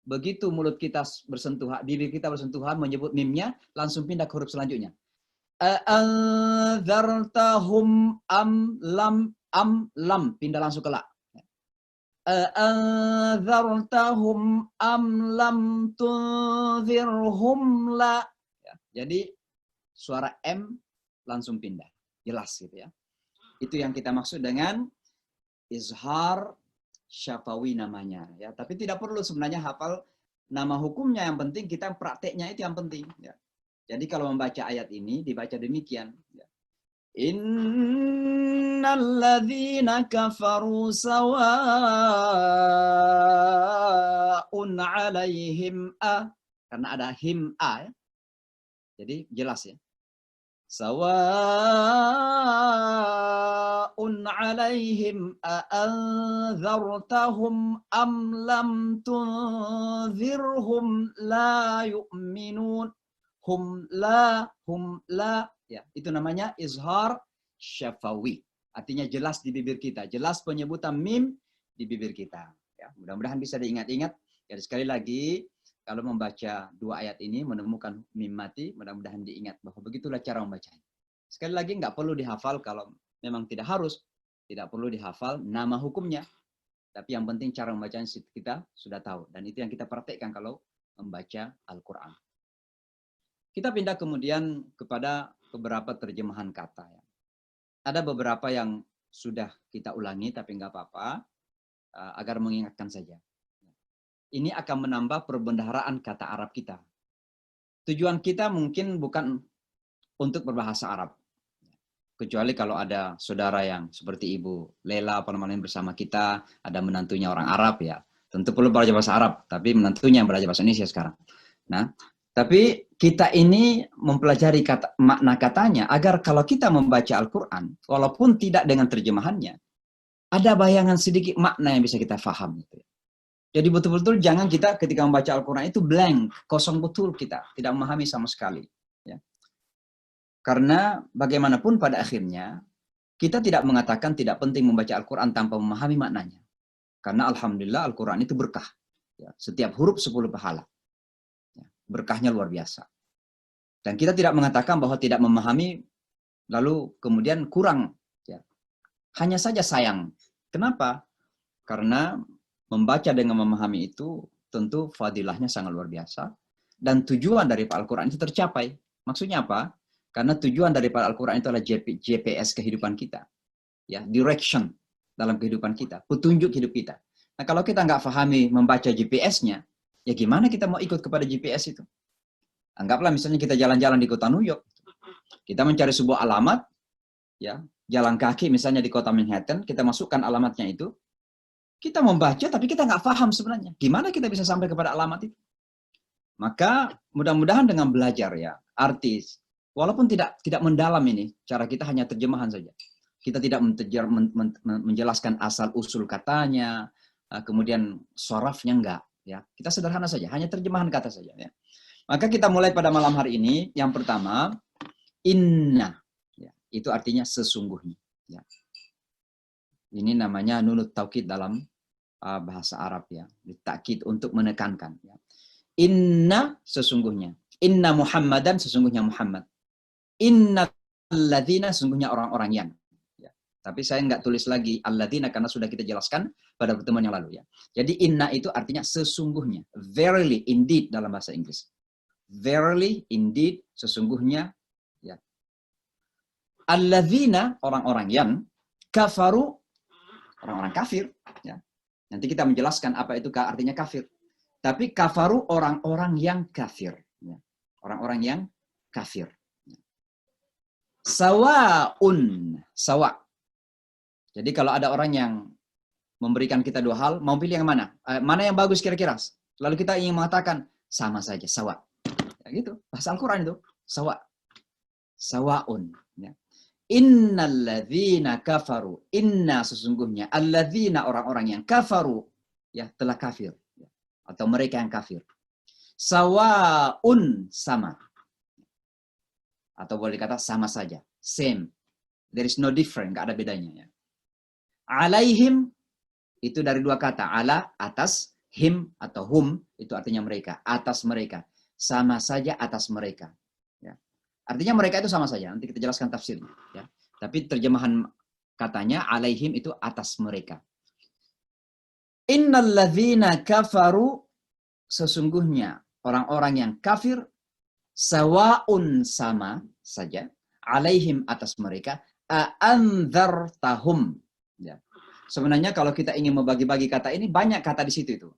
S1: Begitu mulut kita bersentuhan, bibir kita bersentuhan menyebut mimnya, langsung pindah ke huruf selanjutnya. Anzartahum am lam. Pindah langsung ke la. Anzartahum am lam tunzirhum la. Ya, jadi suara M langsung pindah. Jelas gitu, ya. Itu yang kita maksud dengan izhar syafawi namanya, ya. Tapi tidak perlu sebenarnya hafal nama hukumnya, yang penting kita prakteknya itu yang penting, ya. Jadi kalau membaca ayat ini dibaca demikian, ya. Innal ladzina kafaru sawa'un 'alaihim karena ada him ya. Jadi jelas ya. Sawa'un 'alaihim a'anzartahum am lam tunzirhum la yu'minun. Hum la ya, itu namanya izhar syafawi. Artinya jelas di bibir kita, jelas penyebutan mim di bibir kita. Ya, mudah-mudahan bisa diingat-ingat. Jadi sekali lagi, kalau membaca dua ayat ini menemukan mim mati, mudah-mudahan diingat bahwa begitulah cara membacanya. Sekali lagi nggak perlu dihafal kalau memang tidak harus, tidak perlu dihafal nama hukumnya. Tapi yang penting cara membacanya kita sudah tahu, dan itu yang kita praktekkan kalau membaca Al-Quran. Kita pindah kemudian kepada beberapa terjemahan kata. Ya. Ada beberapa yang sudah kita ulangi, tapi nggak apa-apa, agar mengingatkan saja. Ini akan menambah perbendaharaan kata Arab kita. Tujuan kita mungkin bukan untuk berbahasa Arab. Kecuali kalau ada saudara yang seperti Ibu Lela bersama kita, ada menantunya orang Arab ya. Tentu perlu belajar bahasa Arab, tapi menantunya yang belajar bahasa Indonesia sekarang. Nah, tapi kita ini mempelajari makna katanya agar kalau kita membaca Al-Quran, walaupun tidak dengan terjemahannya, ada bayangan sedikit makna yang bisa kita faham. Jadi betul-betul jangan kita ketika membaca Al-Quran itu blank, kosong betul kita, tidak memahami sama sekali. Ya. Karena bagaimanapun pada akhirnya, kita tidak mengatakan tidak penting membaca Al-Quran tanpa memahami maknanya. Karena Alhamdulillah Al-Quran itu berkah. Ya. Setiap huruf 10 pahala. Berkahnya luar biasa. Dan kita tidak mengatakan bahwa tidak memahami lalu kemudian kurang. Ya. Hanya saja sayang. Kenapa? Karena membaca dengan memahami itu tentu fadilahnya sangat luar biasa. Dan tujuan dari Al-Quran itu tercapai. Maksudnya apa? Karena tujuan dari Al-Quran itu adalah GPS kehidupan kita. Ya, direction dalam kehidupan kita. Petunjuk hidup kita. Nah kalau kita nggak pahami membaca GPS-nya, ya gimana kita mau ikut kepada GPS itu? Anggaplah misalnya kita jalan-jalan di kota New York. Kita mencari sebuah alamat, ya, jalan kaki misalnya di kota Manhattan, kita masukkan alamatnya itu. Kita membaca tapi kita nggak paham sebenarnya. Gimana kita bisa sampai kepada alamat itu? Maka mudah-mudahan dengan belajar ya, artis, walaupun tidak mendalam ini, cara kita hanya terjemahan saja. Kita tidak menjelaskan asal-usul katanya, kemudian sorafnya enggak. Ya, kita sederhana saja, hanya terjemahan kata saja. Ya. Maka kita mulai pada malam hari ini. Yang pertama, inna, ya, itu artinya sesungguhnya. Ya. Ini namanya nunut taukid dalam bahasa Arab ya, takkid untuk menekankan. Ya. Inna sesungguhnya, inna Muhammadan sesungguhnya Muhammad, inna alladzina sesungguhnya orang-orang yang. Tapi saya nggak tulis lagi alladzina karena sudah kita jelaskan pada pertemuan yang lalu ya. Jadi inna itu artinya sesungguhnya, verily, indeed dalam bahasa Inggris. Verily, indeed, sesungguhnya ya. Alladzina orang-orang yang, kafaru orang-orang kafir ya. Nanti kita menjelaskan apa itu artinya kafir. Tapi kafaru orang-orang yang kafir ya. Orang-orang yang kafir. Sawaun, sawa. Jadi kalau ada orang yang memberikan kita dua hal, mau pilih yang mana? Mana yang bagus kira-kira? Lalu kita ingin mengatakan, sama saja, sawa. Ya, gitu, bahasa Al-Quran itu, sawa. Sawaun. Ya. Innalladzina kafaru. Inna sesungguhnya. Alladzina orang-orang yang kafaru. Ya, telah kafir. Ya. Atau mereka yang kafir. Sawaun, sama. Atau boleh dikata sama saja. Same. There is no different, nggak ada bedanya. Ya. Alaihim itu dari dua kata, ala atas, him atau hum itu artinya mereka, atas mereka, sama saja atas mereka. Ya. Artinya mereka itu sama saja. Nanti kita jelaskan tafsirnya. Ya. Tapi terjemahan katanya alaihim itu atas mereka. Innalladzina kafaru sesungguhnya orang-orang yang kafir sawaun sama saja alaihim atas mereka a'anzartahum. Ya. Sebenarnya kalau kita ingin membagi-bagi kata ini, banyak kata di situ itu.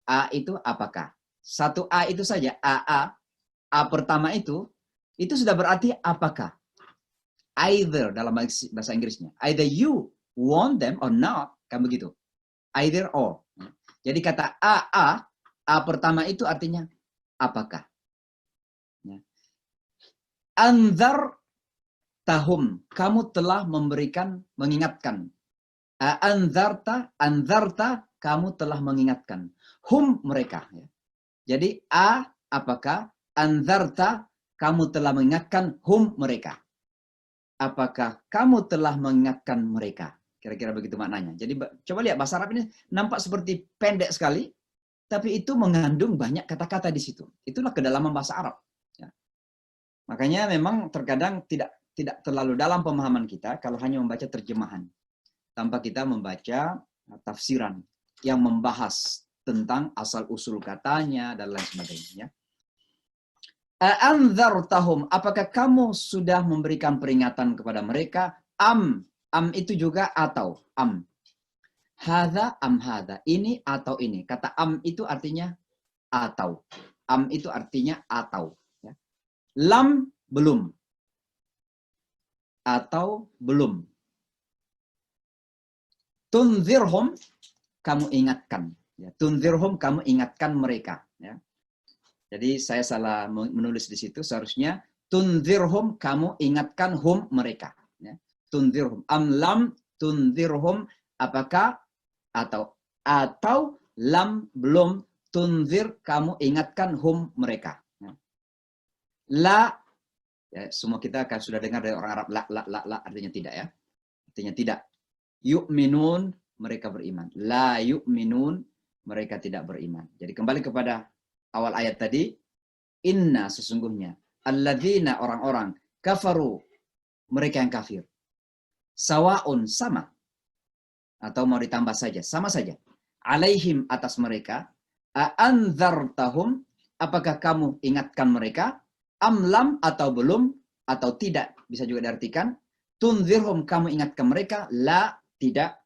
S1: A itu apakah? Satu A itu saja, A pertama itu sudah berarti apakah. Either dalam bahasa Inggrisnya. Either you want them or not. Kan begitu. Either or. Jadi kata A pertama itu artinya apakah. Ya. Anzar tahum. Kamu telah mengingatkan. Anzarta, kamu telah mengingatkan. Hum, mereka. Ya. Jadi apakah. Anzarta, kamu telah mengingatkan. Hum, mereka. Apakah kamu telah mengingatkan mereka? Kira-kira begitu maknanya. Jadi coba lihat bahasa Arab ini nampak seperti pendek sekali, tapi itu mengandung banyak kata-kata di situ. Itulah kedalaman bahasa Arab. Ya. Makanya memang terkadang tidak terlalu dalam pemahaman kita kalau hanya membaca terjemahan, tanpa kita membaca tafsiran yang membahas tentang asal-usul katanya dan lain sebagainya. Anzartahum, apakah kamu sudah memberikan peringatan kepada mereka? Am itu juga atau am. Hadza am hadza, ini atau ini. Kata am itu artinya atau. Am itu artinya atau. Ya. Lam belum. Atau belum. Tunzirhum, kamu ingatkan. Ya. Tunzirhum, kamu ingatkan mereka. Ya. Jadi saya salah menulis di situ, seharusnya tunzirhum, kamu ingatkan hum, mereka. Ya. Tunzirhum. Am lam tunzirhum, apakah atau lam belum tunzir, kamu ingatkan hum, mereka. Ya. La, ya, semua kita akan sudah dengar dari orang Arab, la artinya tidak, ya. Artinya tidak. Yu'minun, mereka beriman. La yu'minun, mereka tidak beriman. Jadi kembali kepada awal ayat tadi, inna, sesungguhnya, alladzina, orang-orang, kafaru, mereka yang kafir. Sawaun, sama. Atau mau ditambah saja, sama saja. Alaihim, atas mereka. Anzartahum, apakah kamu ingatkan mereka? Amlam, atau belum, atau tidak. Bisa juga diartikan. Tunzirhum, kamu ingatkan mereka. La, tidak.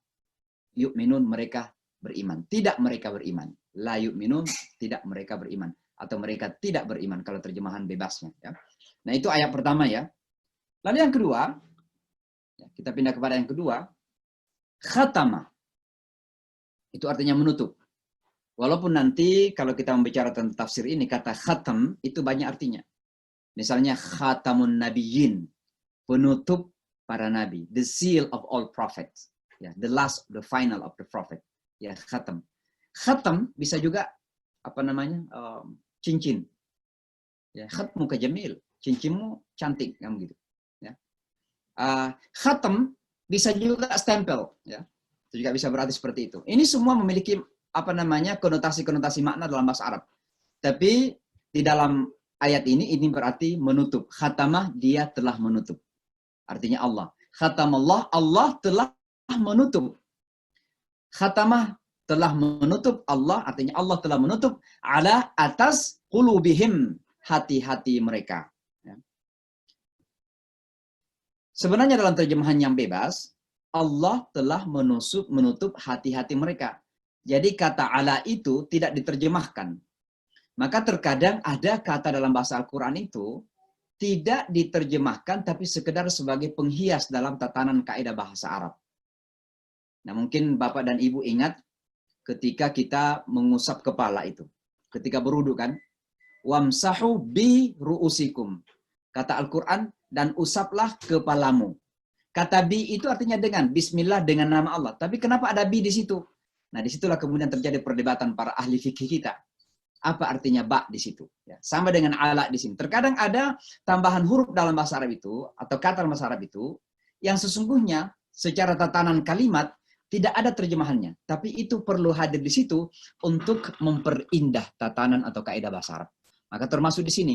S1: Yu'minun, mereka beriman. Tidak mereka beriman. La yu'minun, tidak mereka beriman. Atau mereka tidak beriman, kalau terjemahan bebasnya. Ya. Nah itu ayat pertama ya. Lalu yang kedua, ya, kita pindah kepada yang kedua. Khatama. Itu artinya menutup. Walaupun nanti kalau kita membicara tentang tafsir ini, kata khatam itu banyak artinya. Misalnya khatamun nabiyyin, penutup para nabi. The seal of all prophets. Ya, the last, the final of the prophet. Ya, khatam. Khatam bisa juga cincin. Ya, khatmuka jamil, cincinmu cantik, kan gitu. Ya. Khatam bisa juga stempel, ya. Itu juga bisa berarti seperti itu. Ini semua memiliki konotasi-konotasi makna dalam bahasa Arab. Tapi di dalam ayat ini berarti menutup. Khatamah, dia telah menutup. Artinya Allah. Khatamallah, Allah telah menutup. Khatamah telah menutup, Allah artinya Allah telah menutup ala atas qulubihim, hati-hati mereka. Ya. Sebenarnya dalam terjemahan yang bebas, Allah telah menutup hati-hati mereka. Jadi kata ala itu tidak diterjemahkan. Maka terkadang ada kata dalam bahasa Al-Quran itu tidak diterjemahkan tapi sekedar sebagai penghias dalam tatanan kaidah bahasa Arab. Nah mungkin Bapak dan Ibu ingat ketika kita mengusap kepala itu. Ketika berwudu kan. Wamsahu bi ru'usikum. Kata Al-Quran, dan usaplah kepalamu. Kata bi itu artinya dengan. Bismillah, dengan nama Allah. Tapi kenapa ada bi di situ? Nah disitulah kemudian terjadi perdebatan para ahli fikih kita. Apa artinya ba di situ? Ya, sama dengan ala di sini. Terkadang ada tambahan huruf dalam bahasa Arab itu, atau kata dalam bahasa Arab itu, yang sesungguhnya secara tatanan kalimat, tidak ada terjemahannya, tapi itu perlu hadir di situ untuk memperindah tatanan atau kaidah bahasa Arab. Maka termasuk di sini,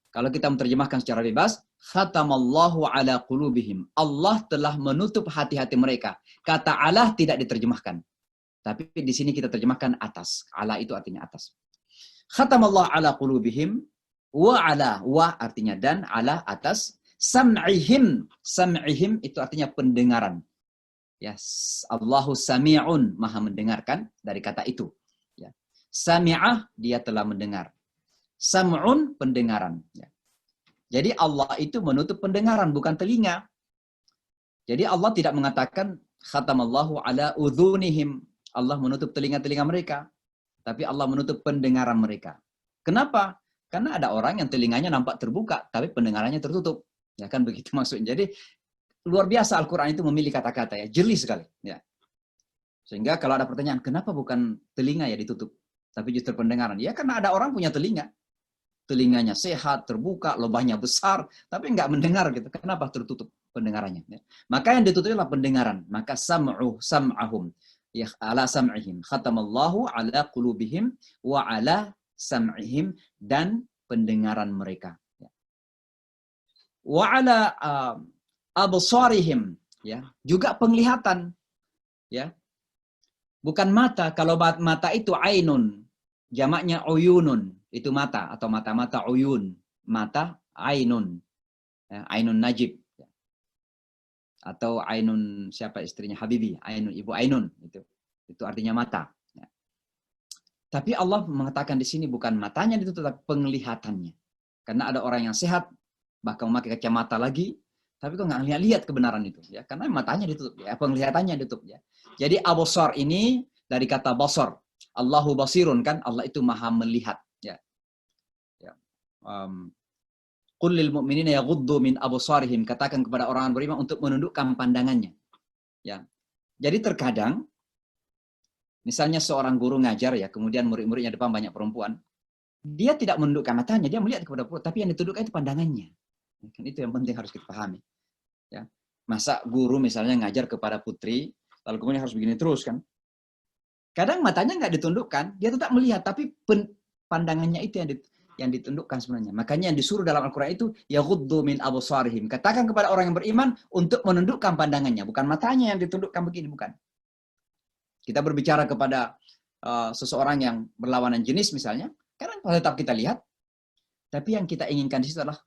S1: kalau kita menerjemahkan secara bebas, khatamallahu ala qulubihim. Allah telah menutup hati-hati mereka. Kata Allah tidak diterjemahkan. Tapi di sini kita terjemahkan atas. Ala itu artinya atas. Khatamallahu ala qulubihim wa ala, wa artinya dan, ala atas, sam'ihim. Sam'ihim itu artinya pendengaran. Ya, Allahu sami'un, maha mendengarkan, dari kata itu. Ya. Sami'ah, dia telah mendengar. Sam'un, pendengaran. Ya. Jadi Allah itu menutup pendengaran, bukan telinga. Jadi Allah tidak mengatakan khatamallahu ala udhunihim. Allah menutup telinga-telinga mereka. Tapi Allah menutup pendengaran mereka. Kenapa? Karena ada orang yang telinganya nampak terbuka, tapi pendengarannya tertutup. Ya kan begitu maksudnya. Jadi luar biasa Al-Quran itu memilih kata-kata ya, jeli sekali. Ya. Sehingga kalau ada pertanyaan, kenapa bukan telinga ya ditutup, tapi justru pendengaran? Ya karena ada orang punya telinga. Telinganya sehat, terbuka, lubangnya besar, tapi nggak mendengar gitu. Kenapa tertutup pendengarannya? Ya. Maka yang ditutup adalah pendengaran. Maka sam'ahum. Ya ala sam'ihim. Khatamallahu ala qulubihim wa ala sam'ihim, dan pendengaran mereka. Ya. Wa ala absarihim, ya, juga penglihatan. Ya. Bukan mata. Kalau mata itu ainun, jamaknya uyunun. Itu mata atau mata-mata uyun, mata ainun, ya, ainun najib, ya. Atau ainun siapa istrinya Habibi, ainun ibu ainun, itu artinya mata. Ya. Tapi Allah mengatakan di sini bukan matanya ditutup, tapi penglihatannya. Karena ada orang yang sehat bahkan memakai kacamata lagi, tapi kok nggak lihat kebenaran itu, ya karena matanya ditutup, ya penglihatannya ditutup, ya. Jadi absar ini dari kata basar, Allahu basirun kan, Allah itu maha melihat. Qul lil mu'minina yaghuddu min absarihim, katakan kepada orang beriman untuk menundukkan pandangannya. Ya. Jadi terkadang misalnya seorang guru ngajar ya, kemudian murid-muridnya depan banyak perempuan, dia tidak menundukkan matanya, dia melihat kepada perempuan, tapi yang ditundukkan itu pandangannya. Kan itu yang penting harus kita pahami. Ya. Masa guru misalnya ngajar kepada putri, lalu kemudian harus begini terus kan? Kadang matanya nggak ditundukkan, dia tetap melihat, tapi pandangannya itu yang ditundukkan sebenarnya. Makanya yang disuruh dalam Al-Quran itu yaghuddu min absarihim. Katakan kepada orang yang beriman untuk menundukkan pandangannya, bukan matanya yang ditundukkan begini, bukan. Kita berbicara kepada seseorang yang berlawanan jenis misalnya, kadang tetap kita lihat, tapi yang kita inginkan di situ adalah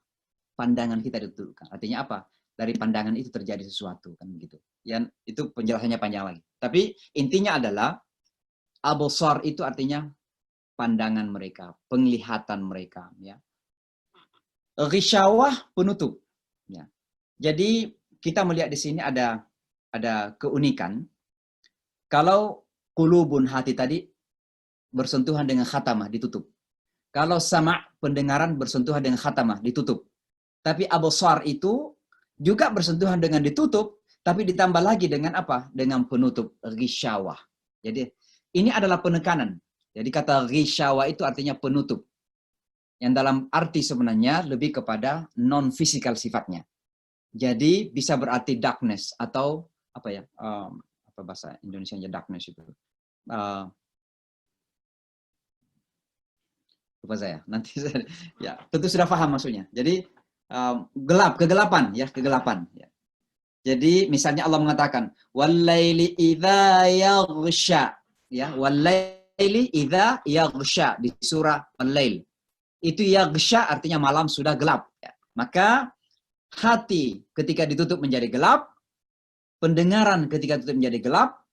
S1: pandangan kita ditundukkan. Artinya apa? Dari pandangan itu terjadi sesuatu kan begitu. Yang itu penjelasannya panjang lagi. Tapi intinya adalah absar itu artinya pandangan mereka, penglihatan mereka, ya. Ghisyawah, penutup, ya. Jadi kita melihat di sini ada keunikan. Kalau qulubun, hati tadi bersentuhan dengan khatamah, ditutup. Kalau sama' pendengaran bersentuhan dengan khatamah, ditutup. Tapi absar itu juga bersentuhan dengan ditutup, tapi ditambah lagi dengan apa? Dengan penutup, ghisyawah. Jadi ini adalah penekanan. Jadi kata ghisyawah itu artinya penutup. Yang dalam arti sebenarnya lebih kepada non-fisikal sifatnya. Jadi bisa berarti darkness atau apa ya? Apa bahasa Indonesianya darkness itu? Lupa saya. Nanti saya, ya tentu sudah paham maksudnya. Jadi gelap, kegelapan ya, kegelapan. Ya. Jadi misalnya Allah mengatakan wal-laili idza yaghsha, ya, wal-laili idza yaghsha di surah Al-Lail. Itu yaghsha artinya malam sudah gelap. Ya. Maka hati ketika ditutup menjadi gelap, pendengaran ketika tutup menjadi gelap,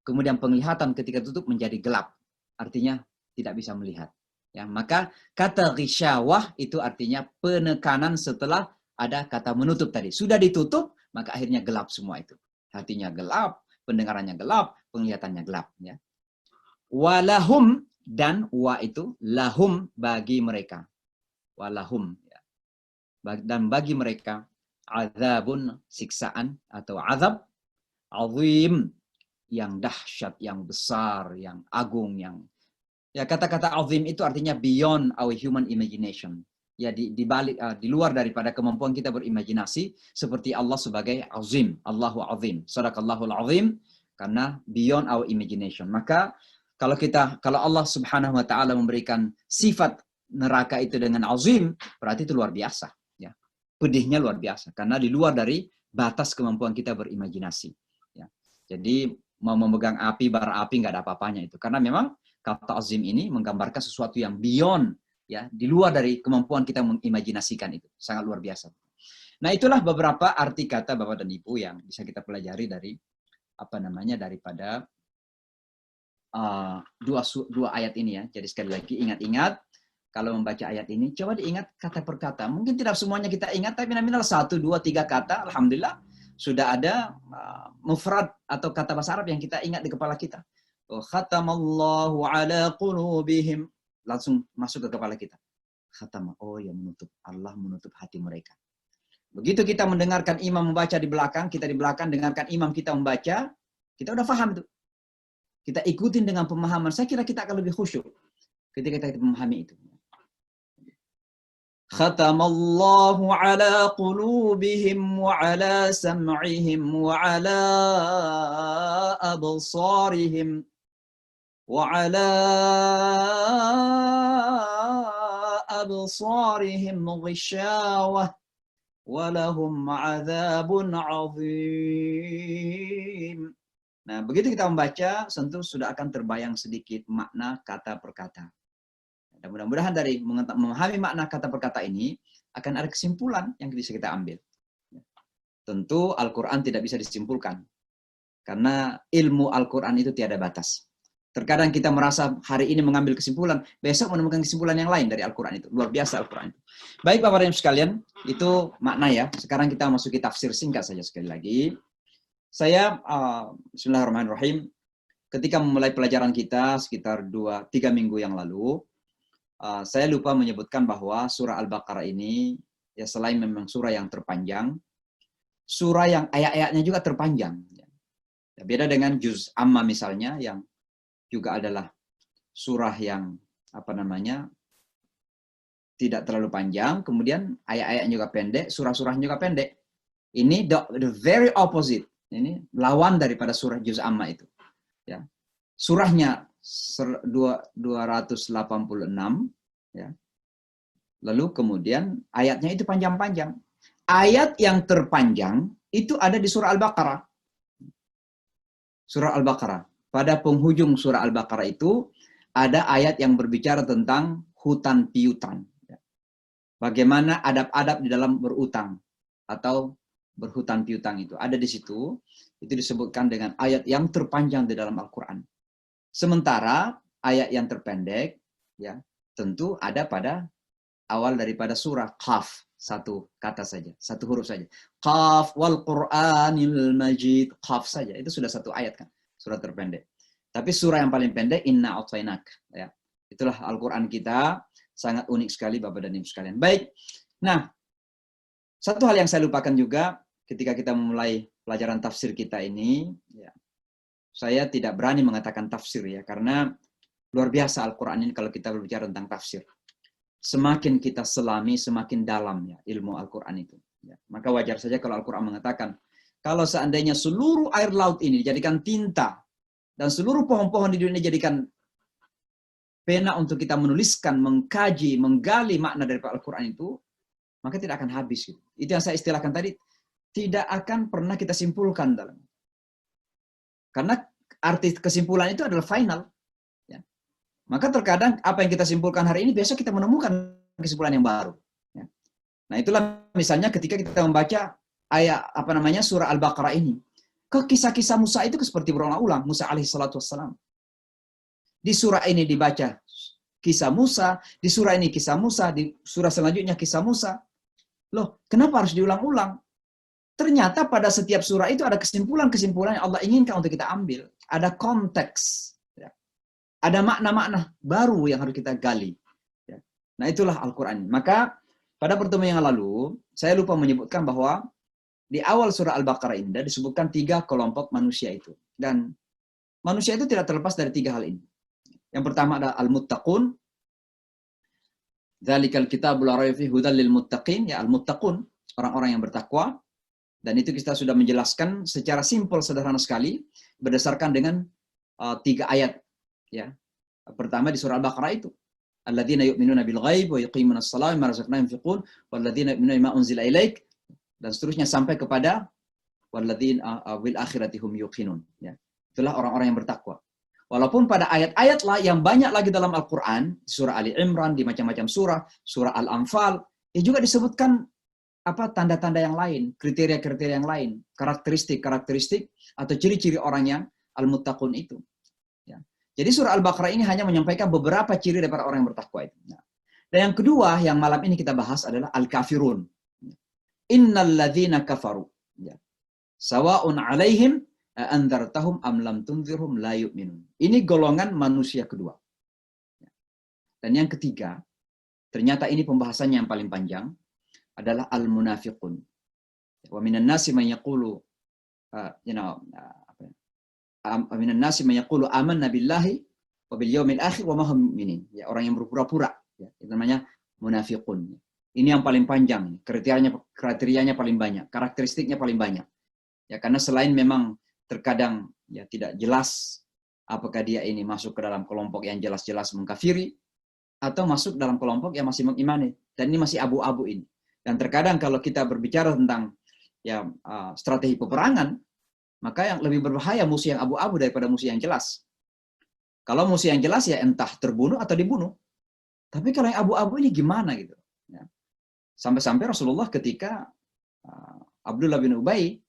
S1: kemudian penglihatan ketika tutup menjadi gelap. Artinya tidak bisa melihat. Ya, maka kata ghisyawah itu artinya penekanan setelah ada kata menutup tadi. Sudah ditutup, maka akhirnya gelap semua itu. Hatinya gelap, pendengarannya gelap, penglihatannya gelap. Ya. Walahum, dan wa itu lahum bagi mereka. Walahum, ya. Dan bagi mereka azabun, siksaan atau azab azim, yang dahsyat, yang besar, yang agung, yang ya kata-kata azim itu artinya beyond our human imagination. Ya di balik di luar daripada kemampuan kita berimajinasi, seperti Allah sebagai azim, Allahu azim, sadaqallahul azim, karena beyond our imagination. Maka kalau Allah Subhanahu wa taala memberikan sifat neraka itu dengan azim, berarti itu luar biasa, ya. Pedihnya luar biasa karena di luar dari batas kemampuan kita berimajinasi, ya. Jadi mau memegang api, bara api nggak ada apa-apanya itu. Karena memang kata azim ini menggambarkan sesuatu yang beyond, ya, di luar dari kemampuan kita mengimajinasikan itu. Sangat luar biasa. Nah, itulah beberapa arti kata Bapak dan Ibu yang bisa kita pelajari dari daripada dua ayat ini, ya. Jadi sekali lagi ingat-ingat kalau membaca ayat ini, coba diingat kata per kata. Mungkin tidak semuanya kita ingat, tapi nominal 1, 2, 3 kata, alhamdulillah. sudah ada mufrad atau kata bahasa Arab yang kita ingat di kepala kita. Khatamallahu ala qulubihim. Langsung masuk ke kepala kita. Khatama, oh ya menutup. Allah menutup hati mereka. Begitu kita mendengarkan imam membaca di belakang, kita di belakang dengarkan imam kita membaca, kita udah paham tuh. Kita ikutin dengan pemahaman. Saya kira kita akan lebih khusyuk ketika kita memahami itu. Khatamallahu ala qulubihim wa ala sam'ihim wa ala absarihim wa ala absarihim ghishawah wa lahum 'adzabun 'adzim. Nah, begitu kita membaca, tentu sudah akan terbayang sedikit makna kata per kata. Dan mudah-mudahan dari memahami makna kata per kata ini, akan ada kesimpulan yang bisa kita ambil. Tentu Al-Quran tidak bisa disimpulkan. Karena ilmu Al-Quran itu tiada batas. Terkadang kita merasa hari ini mengambil kesimpulan, besok menemukan kesimpulan yang lain dari Al-Quran itu. Luar biasa Al-Quran itu. Baik Bapak dan Ibu sekalian, itu makna ya. Sekarang kita masuki tafsir singkat saja sekali lagi. Saya, bismillahirrahmanirrahim, ketika memulai pelajaran kita sekitar 2-3 minggu yang lalu, saya lupa menyebutkan bahwa surah Al-Baqarah ini, ya selain memang surah yang terpanjang, surah yang ayat-ayatnya juga terpanjang. Ya, beda dengan juz amma misalnya, yang juga adalah surah yang, tidak terlalu panjang, kemudian ayat-ayatnya juga pendek, surah-surahnya juga pendek. Ini the very opposite. Ini lawan daripada surah juz amma itu. Ya. Surahnya 286, ya. Lalu kemudian ayatnya itu panjang-panjang. Ayat yang terpanjang itu ada di surah Al-Baqarah. Surah Al-Baqarah. Pada penghujung surah Al-Baqarah itu ada ayat yang berbicara tentang hutang piutang. Bagaimana adab-adab di dalam berutang atau berhutang piutang itu. Ada di situ, itu disebutkan dengan ayat yang terpanjang di dalam Al-Quran. Sementara ayat yang terpendek, ya tentu ada pada awal daripada surah Qaf. Satu kata saja, satu huruf saja. Qaf wal Qur'anil Majid. Qaf saja, itu sudah satu ayat kan. Surah terpendek. Tapi surah yang paling pendek, Inna A'tainak. Ya. Itulah Al-Quran kita, sangat unik sekali Bapak dan Ibu sekalian. Baik, nah, satu hal yang saya lupakan juga, ketika kita memulai pelajaran tafsir kita ini, ya, saya tidak berani mengatakan tafsir ya, karena luar biasa Al-Quran ini kalau kita berbicara tentang tafsir. Semakin kita selami, semakin dalam ya ilmu Al-Quran itu. Ya. Maka wajar saja kalau Al-Quran mengatakan, kalau seandainya seluruh air laut ini dijadikan tinta, dan seluruh pohon-pohon di dunia dijadikan pena untuk kita menuliskan, mengkaji, menggali makna dari Al-Quran itu, maka tidak akan habis. Gitu. Itu yang saya istilahkan tadi, tidak akan pernah kita simpulkan dalam. Karena arti kesimpulan itu adalah final. Ya. Maka terkadang apa yang kita simpulkan hari ini, besok kita menemukan kesimpulan yang baru. Ya. Nah itulah misalnya ketika kita membaca ayat surah Al-Baqarah ini. Kisah-kisah Musa itu seperti berulang-ulang. Musa alaihi salatu wassalam. Di surah ini dibaca kisah Musa, di surah ini kisah Musa, di surah selanjutnya kisah Musa. Loh, kenapa harus diulang-ulang? Ternyata pada setiap surah itu ada kesimpulan-kesimpulan yang Allah inginkan untuk kita ambil. Ada konteks. Ya. Ada makna-makna baru yang harus kita gali. Ya. Nah itulah Al-Quran. Maka pada pertemuan yang lalu, saya lupa menyebutkan bahwa di awal surah Al-Baqarah ini disebutkan 3 kelompok manusia itu. Dan manusia itu tidak terlepas dari 3 hal ini. Yang pertama adalah Al-Muttaqun. Dzalikal kitabul la raiba fihi hudal lil muttaqin, ya Al-Muttaqun, orang-orang yang bertakwa. Dan itu kita sudah menjelaskan secara simpel sederhana sekali berdasarkan dengan 3 ayat ya. Pertama di surah Al-Baqarah itu. Alladzina yu'minuna bil ghaib wa yuqimunas salata wa mimma razaqnahum yunfiqun walladzina yu'minuna bima unzila ilaik dan seterusnya sampai kepada walladzina bil akhirati hum yuqinun ya. Itulah orang-orang yang bertakwa. Walaupun pada ayat-ayat lah yang banyak lagi dalam Al-Qur'an, di surah Ali Imran, di macam-macam surah Al-Anfal, juga disebutkan tanda-tanda yang lain, kriteria-kriteria yang lain, karakteristik-karakteristik atau ciri-ciri orang yang al-muttaqun itu. Ya. Jadi surah Al-Baqarah ini hanya menyampaikan beberapa ciri daripada orang yang bertakwa itu. Nah. Dan yang kedua yang malam ini kita bahas adalah al-kafirun. Innal ladzina kafaru. Ya. Sawa'un 'alaihim anzartahum am lam tunzirhum la yu'minun. Ini golongan manusia kedua. Dan yang ketiga, ternyata ini pembahasannya yang paling panjang, adalah al-munafiqun. Wa minan nasi man yaqulu minan nasi man yaqulu amanna billahi wa bil yaumil akhir wa ma hum mu'minin. Ya, orang yang berpura-pura, ya, itu namanya munafiqun. Ini yang paling panjang, kriterianya paling banyak, karakteristiknya paling banyak. Ya, karena selain memang terkadang ya tidak jelas apakah dia ini masuk ke dalam kelompok yang jelas-jelas mengkafiri atau masuk dalam kelompok yang masih mengimani, dan ini masih abu-abu ini. Dan terkadang kalau kita berbicara tentang ya strategi peperangan, maka yang lebih berbahaya musuh yang abu-abu daripada musuh yang jelas. Kalau musuh yang jelas ya entah terbunuh atau dibunuh. Tapi kalau yang abu-abu ini gimana gitu? Ya. Sampai-sampai Rasulullah ketika Abdullah bin Ubay,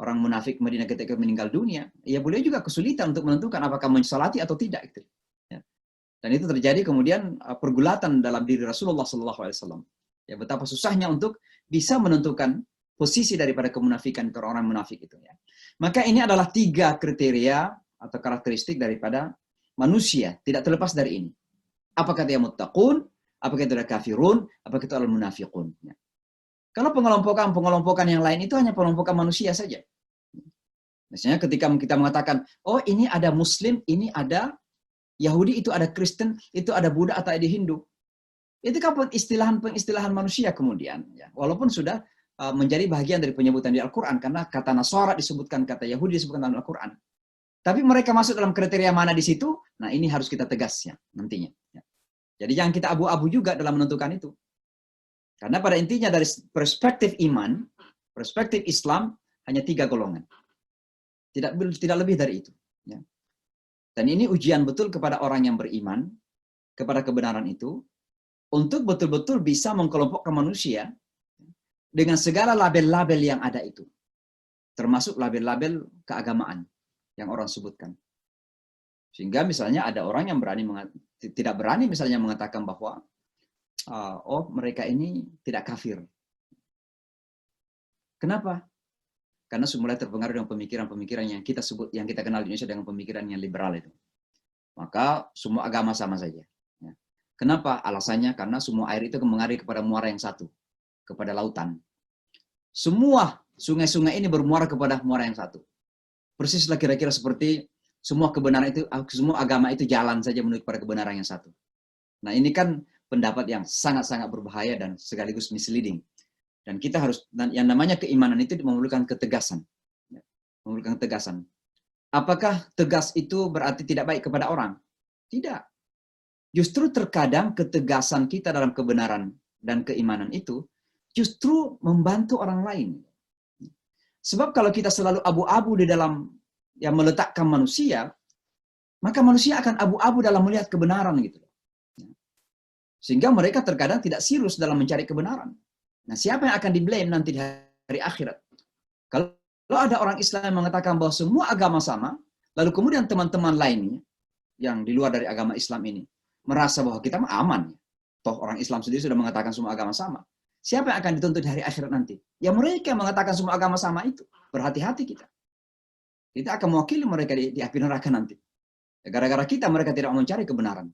S1: orang munafik Madinah ketika meninggal dunia, ya beliau juga kesulitan untuk menentukan apakah mensalati atau tidak. Gitu. Ya. Dan itu terjadi kemudian pergulatan dalam diri Rasulullah SAW. Ya, betapa susahnya untuk bisa menentukan posisi daripada kemunafikan orang munafik itu. Ya. Maka ini adalah 3 kriteria atau karakteristik daripada manusia, tidak terlepas dari ini. Apakah dia muttaqun, apakah itu ada kafirun, apakah itu al-munafiqun. Ya. Kalau pengelompokan yang lain itu hanya pengelompokan manusia saja. Misalnya ketika kita mengatakan, oh ini ada Muslim, ini ada Yahudi, itu ada Kristen, itu ada Buddha atau ada Hindu. Itu kan pengistilahan manusia kemudian. Ya. Walaupun sudah menjadi bagian dari penyebutan di Al-Quran, karena kata Nasara disebutkan, kata Yahudi disebutkan dalam Al-Quran. Tapi mereka masuk dalam kriteria mana di situ, nah ini harus kita tegasnya nantinya. Ya. Jadi jangan kita abu-abu juga dalam menentukan itu. Karena pada intinya dari perspektif iman, perspektif Islam, hanya 3 golongan. Tidak lebih dari itu. Ya. Dan ini ujian betul kepada orang yang beriman, kepada kebenaran itu, untuk betul-betul bisa mengkelompokkan manusia dengan segala label-label yang ada itu. Termasuk label-label keagamaan yang orang sebutkan. Sehingga misalnya ada orang yang tidak berani misalnya mengatakan bahwa oh mereka ini tidak kafir. Kenapa? Karena mulai terpengaruh dengan pemikiran-pemikiran yang kita sebut, yang kita kenal di Indonesia dengan pemikiran yang liberal itu. Maka semua agama sama saja. Ya. Kenapa? Alasannya karena semua air itu mengalir kepada muara yang satu, kepada lautan. Semua sungai-sungai ini bermuara kepada muara yang satu. Persislah kira-kira seperti semua kebenaran itu, semua agama itu jalan saja menuju kepada kebenaran yang satu. Nah ini kan pendapat yang sangat-sangat berbahaya dan sekaligus misleading. Dan kita harus, yang namanya keimanan itu memerlukan ketegasan. Memerlukan ketegasan. Apakah tegas itu berarti tidak baik kepada orang? Tidak. Justru terkadang ketegasan kita dalam kebenaran dan keimanan itu justru membantu orang lain. Sebab kalau kita selalu abu-abu di dalam yang meletakkan manusia, maka manusia akan abu-abu dalam melihat kebenaran gitu. Sehingga mereka terkadang tidak serius dalam mencari kebenaran. Nah, siapa yang akan di-blame nanti di hari akhirat? Kalau ada orang Islam yang mengatakan bahwa semua agama sama, lalu kemudian teman-teman lainnya yang di luar dari agama Islam ini merasa bahwa kita aman. Toh orang Islam sendiri sudah mengatakan semua agama sama. Siapa yang akan dituntut di hari akhirat nanti? Ya mereka yang mengatakan semua agama sama itu. Berhati-hati kita. Kita akan mewakili mereka di api neraka nanti. Gara-gara kita mereka tidak mencari kebenaran.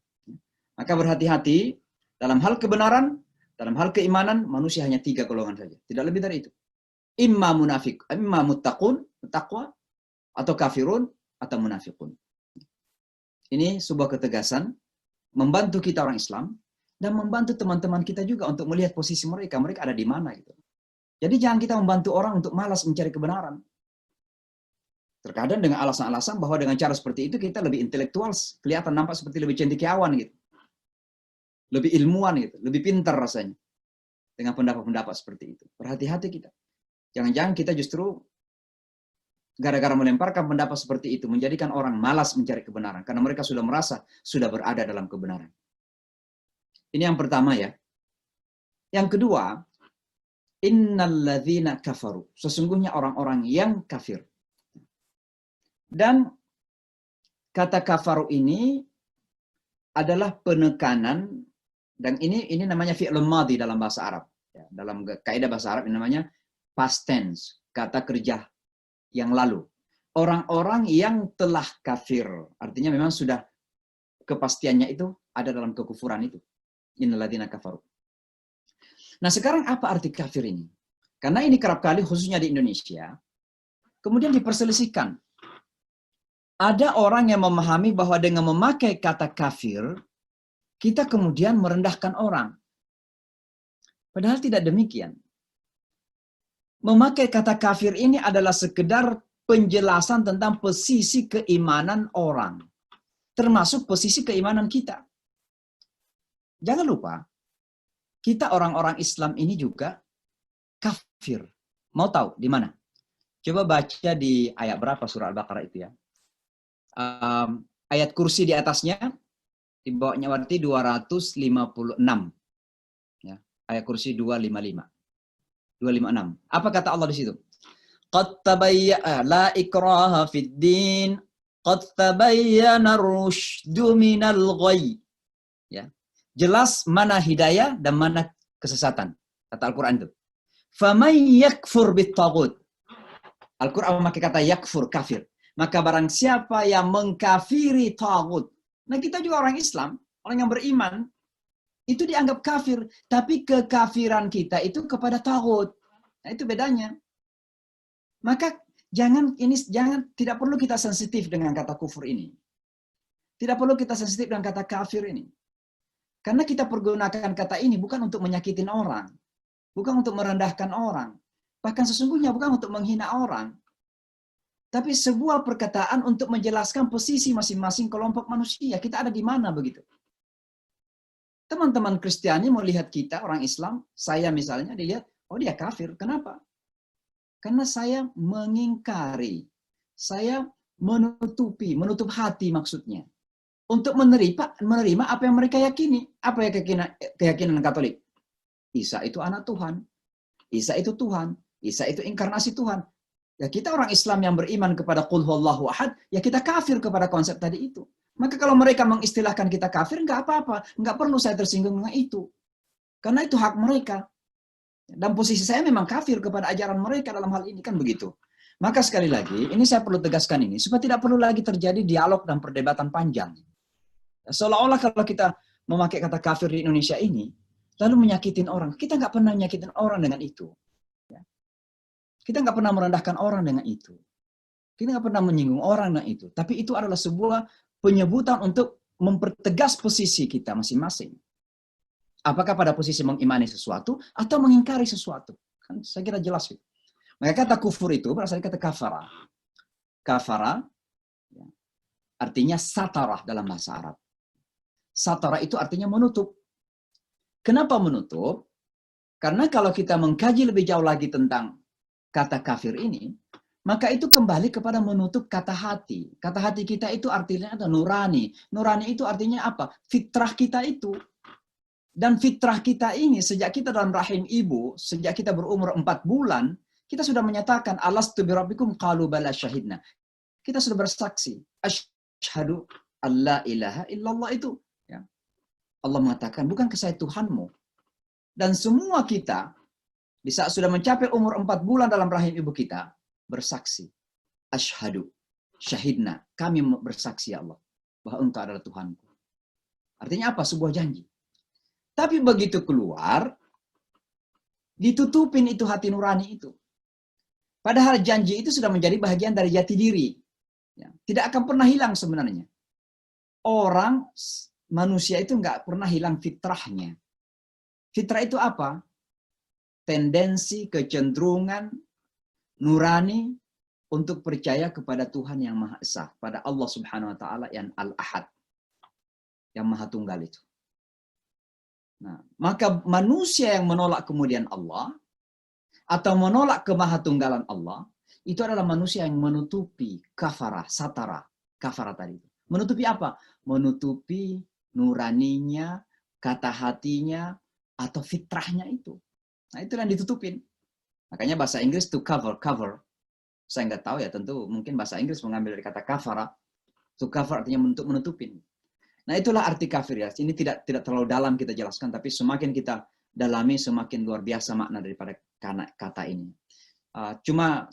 S1: Maka berhati-hati dalam hal kebenaran, dalam hal keimanan, manusia hanya 3 golongan saja. Tidak lebih dari itu. Imma munafik, imma muttaqun, taqwa, atau kafirun, atau munafiqun. Ini sebuah ketegasan, membantu kita orang Islam, dan membantu teman-teman kita juga untuk melihat posisi mereka. Mereka ada di mana gitu. Jadi jangan kita membantu orang untuk malas mencari kebenaran. Terkadang dengan alasan-alasan bahwa dengan cara seperti itu kita lebih intelektual, kelihatan nampak seperti lebih cendekiawan gitu. Lebih ilmuwan gitu, lebih pintar rasanya. Dengan pendapat-pendapat seperti itu. Berhati-hati kita. Jangan-jangan kita justru gara-gara melemparkan pendapat seperti itu, menjadikan orang malas mencari kebenaran. Karena mereka sudah merasa sudah berada dalam kebenaran. Ini yang pertama ya. Yang kedua, innalladzina kafaru. Sesungguhnya orang-orang yang kafir. Dan kata kafaru ini adalah penekanan, dan ini namanya fi'lun madhi dalam bahasa Arab. Ya, dalam kaidah bahasa Arab ini namanya past tense, kata kerja yang lalu. Orang-orang yang telah kafir. Artinya memang sudah kepastiannya itu ada dalam kekufuran itu. Innalladzina kafaru. Nah sekarang apa arti kafir ini? Karena ini kerap kali khususnya di Indonesia, kemudian diperselisihkan. Ada orang yang memahami bahwa dengan memakai kata kafir, kita kemudian merendahkan orang. Padahal tidak demikian. Memakai kata kafir ini adalah sekedar penjelasan tentang posisi keimanan orang. Termasuk posisi keimanan kita. Jangan lupa, kita orang-orang Islam ini juga kafir. Mau tahu di mana? Coba baca di ayat berapa surah Al-Baqarah itu ya. Ayat kursi di atasnya, di bawahnya berarti 256. Ya, ayat kursi 256. Apa kata Allah di situ? Qad tabayyana la ikraha fid din, qad tabayyana ar-rusydu minal ghayy. Ya. Jelas mana hidayah dan mana kesesatan. Kata Al-Qur'an itu. Faman yakfur bit-taghut. Al-Qur'an memakai kata yakfur, kafir. Maka barang siapa yang mengkafiri taghut. Nah, kita juga orang Islam, orang yang beriman, itu dianggap kafir, tapi kekafiran kita itu kepada taghut. Nah, itu bedanya. Maka tidak perlu kita sensitif dengan kata kufur ini. Tidak perlu kita sensitif dengan kata kafir ini. Karena kita pergunakan kata ini bukan untuk menyakitin orang, bukan untuk merendahkan orang, bahkan sesungguhnya bukan untuk menghina orang. Tapi sebuah perkataan untuk menjelaskan posisi masing-masing kelompok manusia. Kita ada di mana begitu. Teman-teman Kristiani melihat kita, orang Islam, saya misalnya, dilihat, oh dia kafir. Kenapa? Karena saya mengingkari. Saya menutup hati maksudnya. Untuk menerima apa yang mereka yakini. Apa yang keyakinan Katolik? Isa itu anak Tuhan. Isa itu Tuhan. Isa itu inkarnasi Tuhan. Ya kita orang Islam yang beriman kepada Qul huwallahu ahad, ya kita kafir kepada konsep tadi itu. Maka kalau mereka mengistilahkan kita kafir, nggak apa-apa. Nggak perlu saya tersinggung dengan itu. Karena itu hak mereka. Dan posisi saya memang kafir kepada ajaran mereka dalam hal ini, kan begitu. Maka sekali lagi, ini saya perlu tegaskan ini, supaya tidak perlu lagi terjadi dialog dan perdebatan panjang. Seolah-olah kalau kita memakai kata kafir di Indonesia ini, lalu menyakitin orang. Kita nggak pernah menyakitin orang dengan itu. Kita nggak pernah merendahkan orang dengan itu. Kita nggak pernah menyinggung orang dengan itu. Tapi itu adalah sebuah penyebutan untuk mempertegas posisi kita masing-masing. Apakah pada posisi mengimani sesuatu atau mengingkari sesuatu. Kan saya kira jelas. Maka kata kufur itu berasal dari kata kafara. Kafara ya, artinya satarah dalam bahasa Arab. Satarah itu artinya menutup. Kenapa menutup? Karena kalau kita mengkaji lebih jauh lagi tentang kata kafir ini, maka itu kembali kepada menutup kata hati. Kata hati kita itu artinya ada nurani. Nurani itu artinya apa? Fitrah kita itu. Dan fitrah kita ini, sejak kita dalam rahim ibu, sejak kita berumur 4 bulan, kita sudah menyatakan, alastu birabbikum qalu bala syahidna. Kita sudah bersaksi. Asyhadu alla ilaha illallah itu. Ya. Allah mengatakan, bukankah saya Tuhanmu? Dan semua kita, di saat sudah mencapai umur 4 bulan dalam rahim ibu kita, bersaksi. Asyhadu, syahidna, kami bersaksi ya Allah, bahwa Engkau adalah Tuhanku. Artinya apa? Sebuah janji. Tapi begitu keluar, ditutupin itu hati nurani itu. Padahal janji itu sudah menjadi bagian dari jati diri. Ya, tidak akan pernah hilang sebenarnya. Orang, manusia itu nggak pernah hilang fitrahnya. Fitrah itu apa? Tendensi, kecenderungan, nurani untuk percaya kepada Tuhan yang Maha Esa, pada Allah Subhanahu wa taala yang Al-Ahad, yang Maha Tunggal itu. Nah, maka manusia yang menolak kemudian Allah atau menolak kemahatunggalan Allah, itu adalah manusia yang menutupi kafara, satara, kafara tadi. Menutupi apa? Menutupi nuraninya, kata hatinya, atau fitrahnya itu. Nah, itu yang ditutupin. Makanya bahasa Inggris to cover. Saya nggak tahu ya, tentu mungkin bahasa Inggris mengambil dari kata kafara. To cover artinya untuk menutupin. Nah, itulah arti kafir ya. Ini tidak terlalu dalam kita jelaskan, tapi semakin kita dalami, semakin luar biasa makna daripada kata ini. Cuma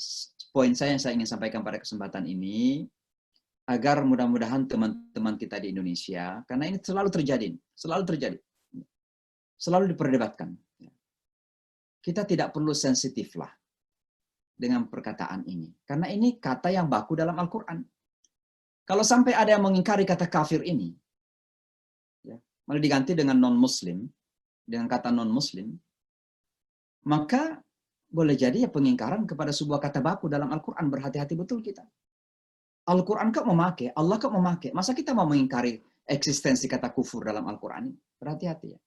S1: poin saya yang saya ingin sampaikan pada kesempatan ini, agar mudah-mudahan teman-teman kita di Indonesia, karena ini selalu terjadi, selalu diperdebatkan. Kita tidak perlu sensitif lah dengan perkataan ini. Karena ini kata yang baku dalam Al-Quran. Kalau sampai ada yang mengingkari kata kafir ini, ya, malah diganti dengan non-muslim, dengan kata non-muslim, maka boleh jadi ya pengingkaran kepada sebuah kata baku dalam Al-Quran. Berhati-hati betul kita. Al-Quran kok memakai, Allah kok memakai. Masa kita mau mengingkari eksistensi kata kufur dalam Al-Quran ini? Berhati-hati ya.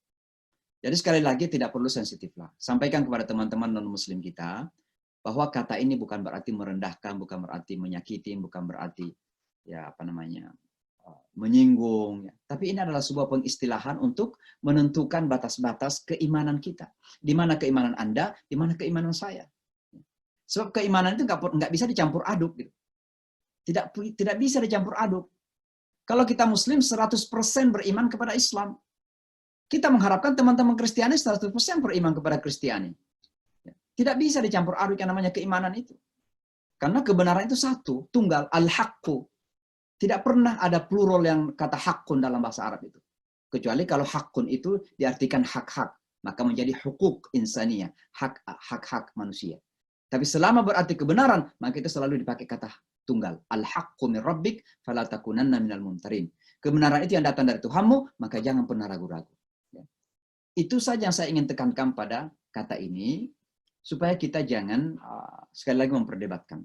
S1: Jadi sekali lagi tidak perlu sensitif lah. Sampaikan kepada teman-teman non-muslim kita, bahwa kata ini bukan berarti merendahkan, bukan berarti menyakiti, bukan berarti ya apa namanya menyinggung. Ya. Tapi ini adalah sebuah pengistilahan untuk menentukan batas-batas keimanan kita. Di mana keimanan Anda, di mana keimanan saya. Sebab keimanan itu nggak bisa dicampur aduk. Gitu. Tidak bisa dicampur aduk. Kalau kita Muslim 100% beriman kepada Islam. Kita mengharapkan teman-teman Kristiani 100% beriman kepada Kristiani. Tidak bisa dicampur aduk yang namanya keimanan itu. Karena kebenaran itu satu, tunggal, al-haqqu. Tidak pernah ada plural yang kata haqqun dalam bahasa Arab itu. Kecuali kalau haqqun itu diartikan hak-hak. Maka menjadi hukuk insaniyah, hak-hak manusia. Tapi selama berarti kebenaran, maka itu selalu dipakai kata tunggal. Al-haqqu min rabbik, fala takunanna minal mumtarin. Kebenaran itu yang datang dari Tuhanmu, maka jangan pernah ragu-ragu. Itu saja yang saya ingin tekankan pada kata ini, supaya kita jangan sekali lagi memperdebatkan.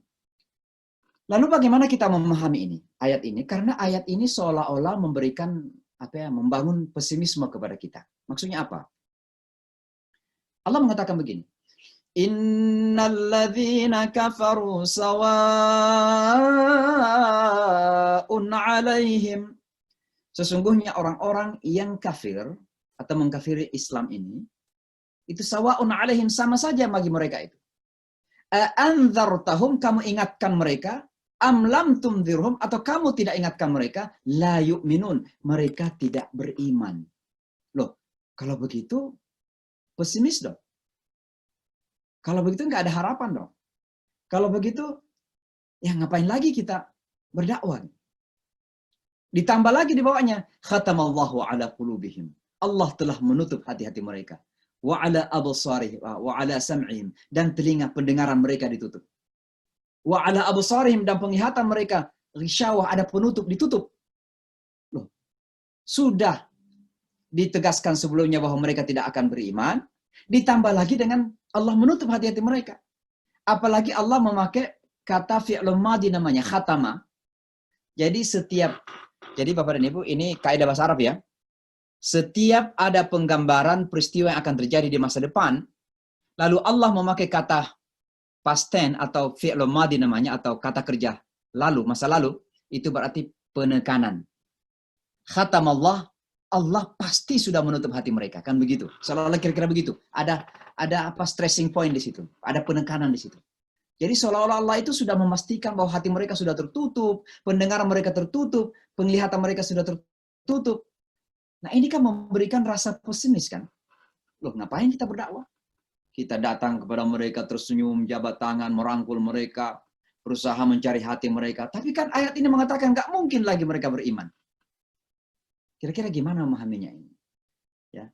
S1: Lalu bagaimana kita memahami ini, ayat ini? Karena ayat ini seolah-olah memberikan membangun pesimisme kepada kita. Maksudnya apa? Allah mengatakan begini. Innalladzina kafaru sawa'un 'alaihim. Sesungguhnya orang-orang yang kafir atau mengkafiri Islam ini, itu sawa'un 'alaihim, sama saja bagi mereka itu. Anzartahum, kamu ingatkan mereka, am lam tunzirhum, atau kamu tidak ingatkan mereka, la yu'minun, mereka tidak beriman. Loh, kalau begitu pesimis dong. Kalau begitu nggak ada harapan dong. Kalau begitu, ya ngapain lagi kita berdakwah? Ditambah lagi di bawahnya, khatamallahu ala qulubihim. Allah telah menutup hati-hati mereka. Wa ala absarihim wa ala sam'ihim, dan telinga pendengaran mereka ditutup. Wa ala absarihim, dan penglihatan mereka ghisyawah, ada penutup, ditutup. Loh, sudah ditegaskan sebelumnya bahwa mereka tidak akan beriman, ditambah lagi dengan Allah menutup hati-hati mereka. Apalagi Allah memakai kata fi'lun madhi namanya khatama. Jadi jadi Bapak dan Ibu, ini kaidah bahasa Arab ya. Setiap ada penggambaran peristiwa yang akan terjadi di masa depan, lalu Allah memakai kata past tense atau fi'lun madhi namanya, atau kata kerja lalu, masa lalu, itu berarti penekanan. Khatamallah, Allah pasti sudah menutup hati mereka, kan begitu. Seolah-olah kira-kira begitu. Ada stressing point di situ, ada penekanan di situ. Jadi seolah-olah Allah itu sudah memastikan bahwa hati mereka sudah tertutup, pendengaran mereka tertutup, penglihatan mereka sudah tertutup. Nah ini kan memberikan rasa pesimis kan. Loh ngapain kita berdakwah? Kita datang kepada mereka tersenyum, jabat tangan, merangkul mereka, berusaha mencari hati mereka. Tapi kan ayat ini mengatakan nggak mungkin lagi mereka beriman. Kira-kira gimana memahaminya ini? Ya,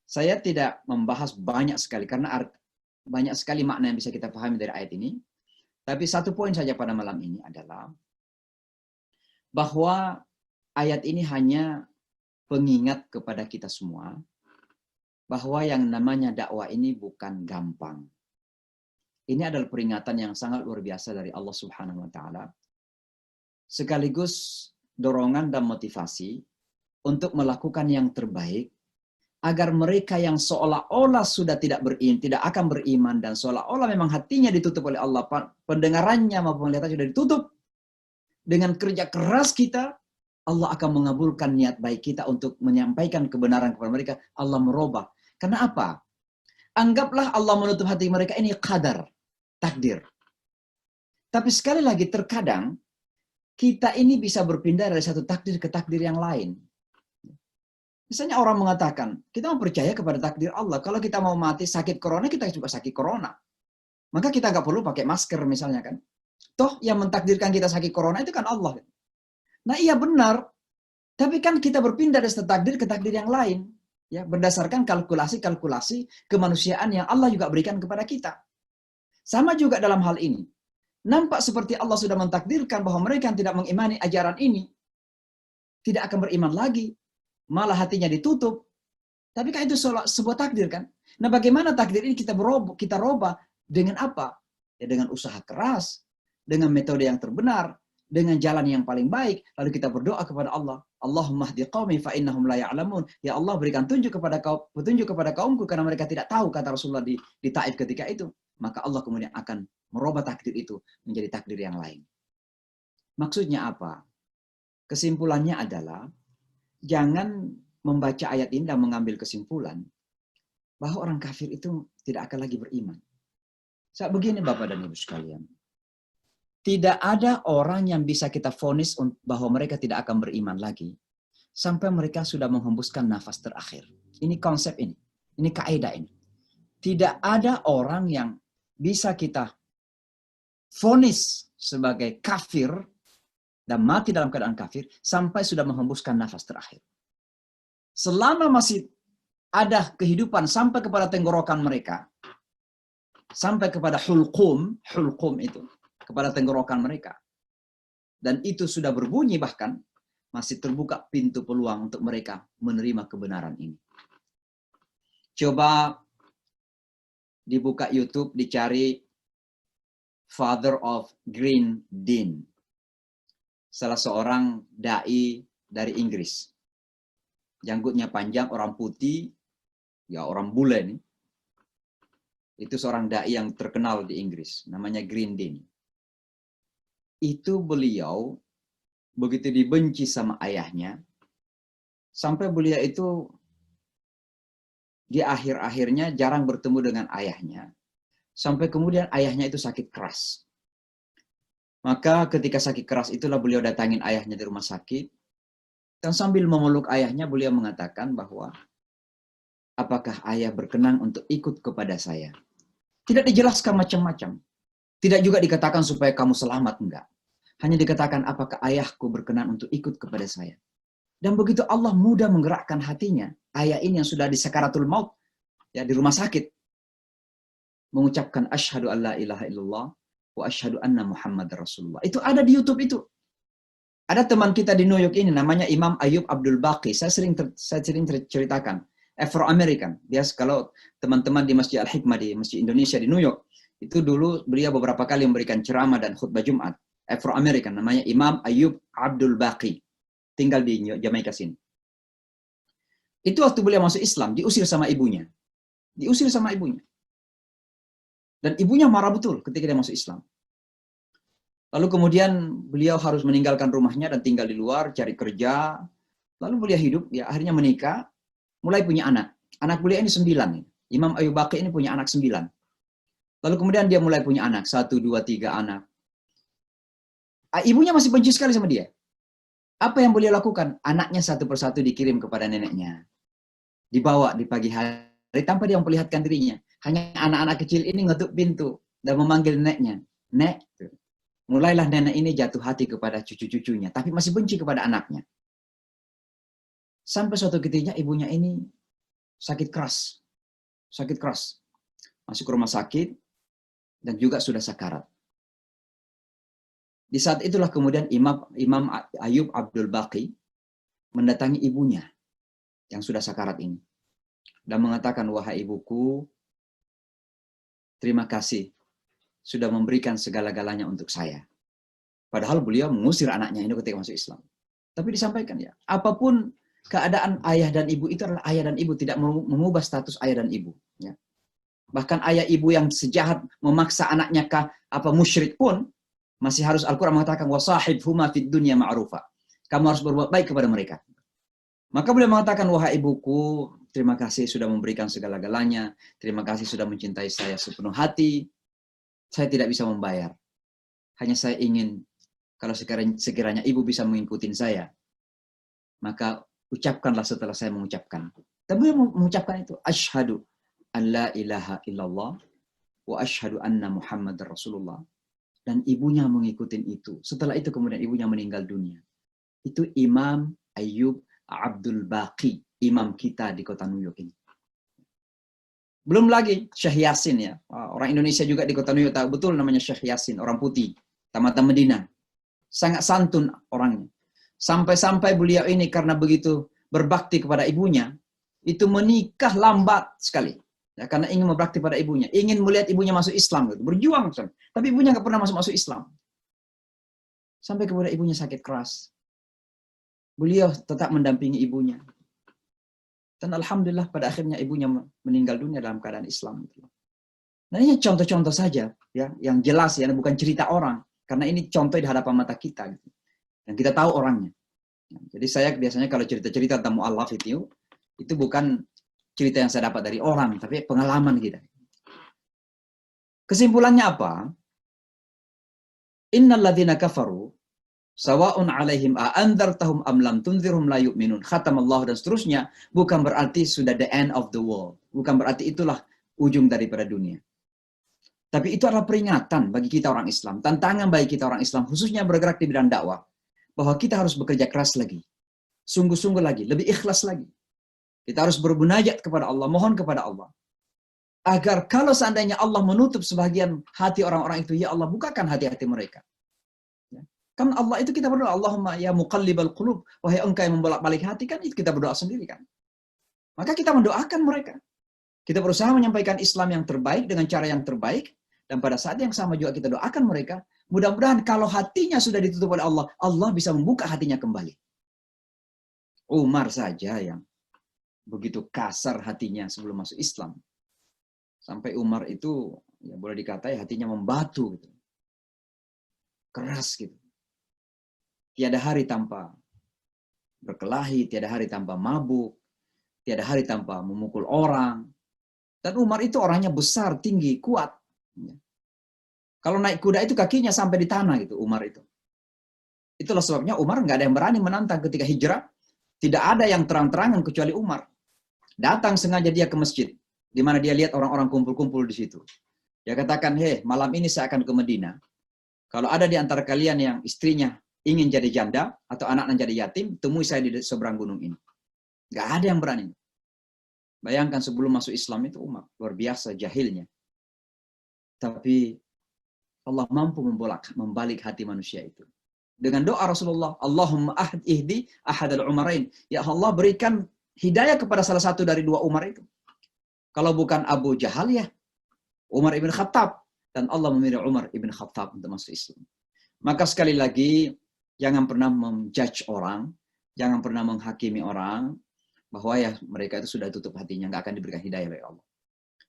S1: saya tidak membahas banyak sekali karena banyak sekali makna yang bisa kita pahami dari ayat ini. Tapi satu poin saja pada malam ini adalah bahwa ayat ini hanya pengingat kepada kita semua bahwa yang namanya dakwah ini bukan gampang. Ini adalah peringatan yang sangat luar biasa dari Allah Subhanahu wa taala. Sekaligus dorongan dan motivasi untuk melakukan yang terbaik agar mereka yang seolah-olah sudah tidak akan beriman dan seolah-olah memang hatinya ditutup oleh Allah, pendengarannya maupun penglihatannya sudah ditutup, dengan kerja keras kita Allah akan mengabulkan niat baik kita untuk menyampaikan kebenaran kepada mereka. Allah merubah. Karena apa? Anggaplah Allah menutup hati mereka ini qadar, takdir. Tapi sekali lagi terkadang kita ini bisa berpindah dari satu takdir ke takdir yang lain. Misalnya orang mengatakan, kita mau percaya kepada takdir Allah. Kalau kita mau mati sakit corona, kita juga sakit corona. Maka kita nggak perlu pakai masker misalnya kan. Toh yang mentakdirkan kita sakit corona itu kan Allah. Nah iya benar, tapi kan kita berpindah dari takdir ke takdir yang lain. Ya, berdasarkan kalkulasi-kalkulasi kemanusiaan yang Allah juga berikan kepada kita. Sama juga dalam hal ini. Nampak seperti Allah sudah mentakdirkan bahwa mereka yang tidak mengimani ajaran ini tidak akan beriman lagi. Malah hatinya ditutup. Tapi kan itu sebuah takdir kan. Nah bagaimana takdir ini kita robah dengan apa? Ya dengan usaha keras, dengan metode yang terbenar, dengan jalan yang paling baik. Lalu kita berdoa kepada Allah. Allahumma hdi qaumi fa innahum la ya'lamun. Ya Allah berikan petunjuk kepada kaumku karena mereka tidak tahu, kata Rasulullah di Taif ketika itu. Maka Allah kemudian akan merubah takdir itu menjadi takdir yang lain. Maksudnya apa? Kesimpulannya adalah jangan membaca ayat ini dan mengambil kesimpulan bahwa orang kafir itu tidak akan lagi beriman. Saat begini Bapak dan Ibu sekalian. Tidak ada orang yang bisa kita vonis bahwa mereka tidak akan beriman lagi sampai mereka sudah menghembuskan nafas terakhir. Ini konsep ini. Ini kaidah ini. Tidak ada orang yang bisa kita vonis sebagai kafir dan mati dalam keadaan kafir sampai sudah menghembuskan nafas terakhir. Selama masih ada kehidupan sampai kepada tenggorokan mereka, sampai kepada hulqum itu, kepada tenggorokan mereka. Dan itu sudah berbunyi bahkan, masih terbuka pintu peluang untuk mereka menerima kebenaran ini. Coba dibuka YouTube, dicari Father of Green Dean. Salah seorang da'i dari Inggris. Janggutnya panjang, orang putih, ya orang bule nih. Itu seorang da'i yang terkenal di Inggris, namanya Green Dean. Itu beliau begitu dibenci sama ayahnya, sampai beliau itu di akhir-akhirnya jarang bertemu dengan ayahnya, sampai kemudian ayahnya itu sakit keras. Maka ketika sakit keras itulah beliau datangin ayahnya di rumah sakit, dan sambil memeluk ayahnya beliau mengatakan bahwa apakah ayah berkenan untuk ikut kepada saya? Tidak dijelaskan macam-macam. Tidak juga dikatakan supaya kamu selamat, enggak. Hanya dikatakan apakah ayahku berkenan untuk ikut kepada saya. Dan begitu Allah mudah menggerakkan hatinya. Ayah ini yang sudah di sakaratul maut, ya di rumah sakit, mengucapkan asyhadu an la ilaha illallah wa asyhadu anna Muhammad Rasulullah. Itu ada di YouTube itu. Ada teman kita di New York ini namanya Imam Ayub Abdul Baqi. Saya sering ceritakan. Afro-American. Dia kalau teman-teman di Masjid Al-Hikmah di Masjid Indonesia di New York, itu dulu beliau beberapa kali memberikan ceramah dan khutbah Jumat. Afro-American, namanya Imam Ayub Abdul Baqi. Tinggal di Jamaika sini. Itu waktu beliau masuk Islam, diusir sama ibunya. Diusir sama ibunya. Dan ibunya marah betul ketika dia masuk Islam. Lalu kemudian beliau harus meninggalkan rumahnya dan tinggal di luar, cari kerja. Lalu beliau hidup, ya akhirnya menikah, mulai punya anak. Anak beliau ini 9. Imam Ayub Baqi ini punya anak 9. Lalu kemudian dia mulai punya anak, 1, 2, 3 anak. Ibunya masih benci sekali sama dia. Apa yang beliau lakukan? Anaknya satu persatu dikirim kepada neneknya. Dibawa di pagi hari tanpa dia memperlihatkan dirinya. Hanya anak-anak kecil ini ngetuk pintu dan memanggil neneknya. Nek. Mulailah nenek ini jatuh hati kepada cucu-cucunya, tapi masih benci kepada anaknya. Sampai suatu ketika ibunya ini sakit keras. Sakit keras. Masuk ke rumah sakit dan juga sudah sakarat. Di saat itulah kemudian Imam Ayub Abdul Baqi mendatangi ibunya yang sudah sakarat ini. Dan mengatakan, wahai ibuku, terima kasih sudah memberikan segala-galanya untuk saya. Padahal beliau mengusir anaknya ini ketika masuk Islam. Tapi disampaikan ya, apapun keadaan ayah dan ibu itu adalah ayah dan ibu, tidak mengubah status ayah dan ibu. Ya. Bahkan ayah ibu yang sejahat memaksa anaknya musyrik pun, masih harus Al-Quran mengatakan, wasahibhuma fid dunya ma'rufa. Kamu harus berbuat baik kepada mereka. Maka beliau mengatakan, wahai ibuku, terima kasih sudah memberikan segala-galanya. Terima kasih sudah mencintai saya sepenuh hati. Saya tidak bisa membayar. Hanya saya ingin, kalau sekiranya ibu bisa mengikuti saya, maka ucapkanlah setelah saya mengucapkan. Dan beliau mengucapkan itu, asyhadu an la ilaha illallah wa asyhadu anna Muhammad Rasulullah. Dan ibunya mengikuti itu. Setelah itu kemudian ibunya meninggal dunia. Itu Imam Ayyub Abdul Baqi, imam kita di kota New York ini. Belum lagi Syekh Yasin ya. Orang Indonesia juga di kota New York tahu betul namanya Syekh Yasin, orang putih, tamatan Medina. Sangat santun orangnya. Sampai-sampai beliau ini karena begitu berbakti kepada ibunya, itu menikah lambat sekali. Ya, karena ingin berbakti pada ibunya, ingin melihat ibunya masuk Islam, gitu. Berjuang, tapi ibunya nggak pernah masuk Islam. Sampai kemudian ibunya sakit keras, beliau tetap mendampingi ibunya. Dan alhamdulillah pada akhirnya ibunya meninggal dunia dalam keadaan Islam. Nah ini contoh-contoh saja, ya, yang jelas ya, bukan cerita orang, karena ini contoh di hadapan mata kita, gitu. Dan kita tahu orangnya. Jadi saya biasanya kalau cerita-cerita tentang mu'allaf itu bukan cerita yang saya dapat dari orang, tapi pengalaman kita. Kesimpulannya apa? Innal ladzina kafaru sawa'un 'alaihim a andzartahum am lam tunzirhum la yu'minun. Khatamallahu dan seterusnya, bukan berarti sudah the end of the world. Bukan berarti itulah ujung daripada dunia. Tapi itu adalah peringatan bagi kita orang Islam, tantangan bagi kita orang Islam, khususnya bergerak di bidang dakwah, bahwa kita harus bekerja keras lagi, sungguh-sungguh lagi, lebih ikhlas lagi. Kita harus bermunajat kepada Allah, mohon kepada Allah. Agar kalau seandainya Allah menutup sebagian hati orang-orang itu, ya Allah bukakan hati-hati mereka. Ya. Kan Allah itu kita berdoa, Allahumma ya muqallibal qulub, wahai engkau yang membolak-balik hati, kan itu kita berdoa sendiri kan. Maka kita mendoakan mereka. Kita berusaha menyampaikan Islam yang terbaik dengan cara yang terbaik, dan pada saat yang sama juga kita doakan mereka. Mudah-mudahan kalau hatinya sudah ditutup oleh Allah, Allah bisa membuka hatinya kembali. Umar saja yang begitu kasar hatinya sebelum masuk Islam. Sampai Umar itu, ya boleh dikatai hatinya membatu. Gitu. Keras gitu. Tiada hari tanpa berkelahi, tiada hari tanpa mabuk, tiada hari tanpa memukul orang. Dan Umar itu orangnya besar, tinggi, kuat. Kalau naik kuda itu kakinya sampai di tanah gitu, Umar itu. Itulah sebabnya Umar nggak ada yang berani menantang ketika hijrah. Tidak ada yang terang-terangan kecuali Umar. Datang sengaja dia ke masjid, di mana dia lihat orang-orang kumpul-kumpul di situ. Dia katakan, hei, malam ini saya akan ke Medina. Kalau ada di antara kalian yang istrinya ingin jadi janda, atau anaknya jadi yatim, temui saya di seberang gunung ini. Nggak ada yang berani. Bayangkan sebelum masuk Islam itu Umar, luar biasa jahilnya. Tapi Allah mampu membalik hati manusia itu. Dengan doa Rasulullah, Allahumma ihdi ahadal umarain. Ya Allah berikan hidayah kepada salah satu dari dua Umar itu. Kalau bukan Abu Jahal ya, Umar ibn Khattab. Dan Allah memilih Umar ibn Khattab untuk masuk Islam. Maka sekali lagi, jangan pernah menjudge orang, jangan pernah menghakimi orang, bahwa ya mereka itu sudah tutup hatinya, nggak akan diberikan hidayah oleh Allah.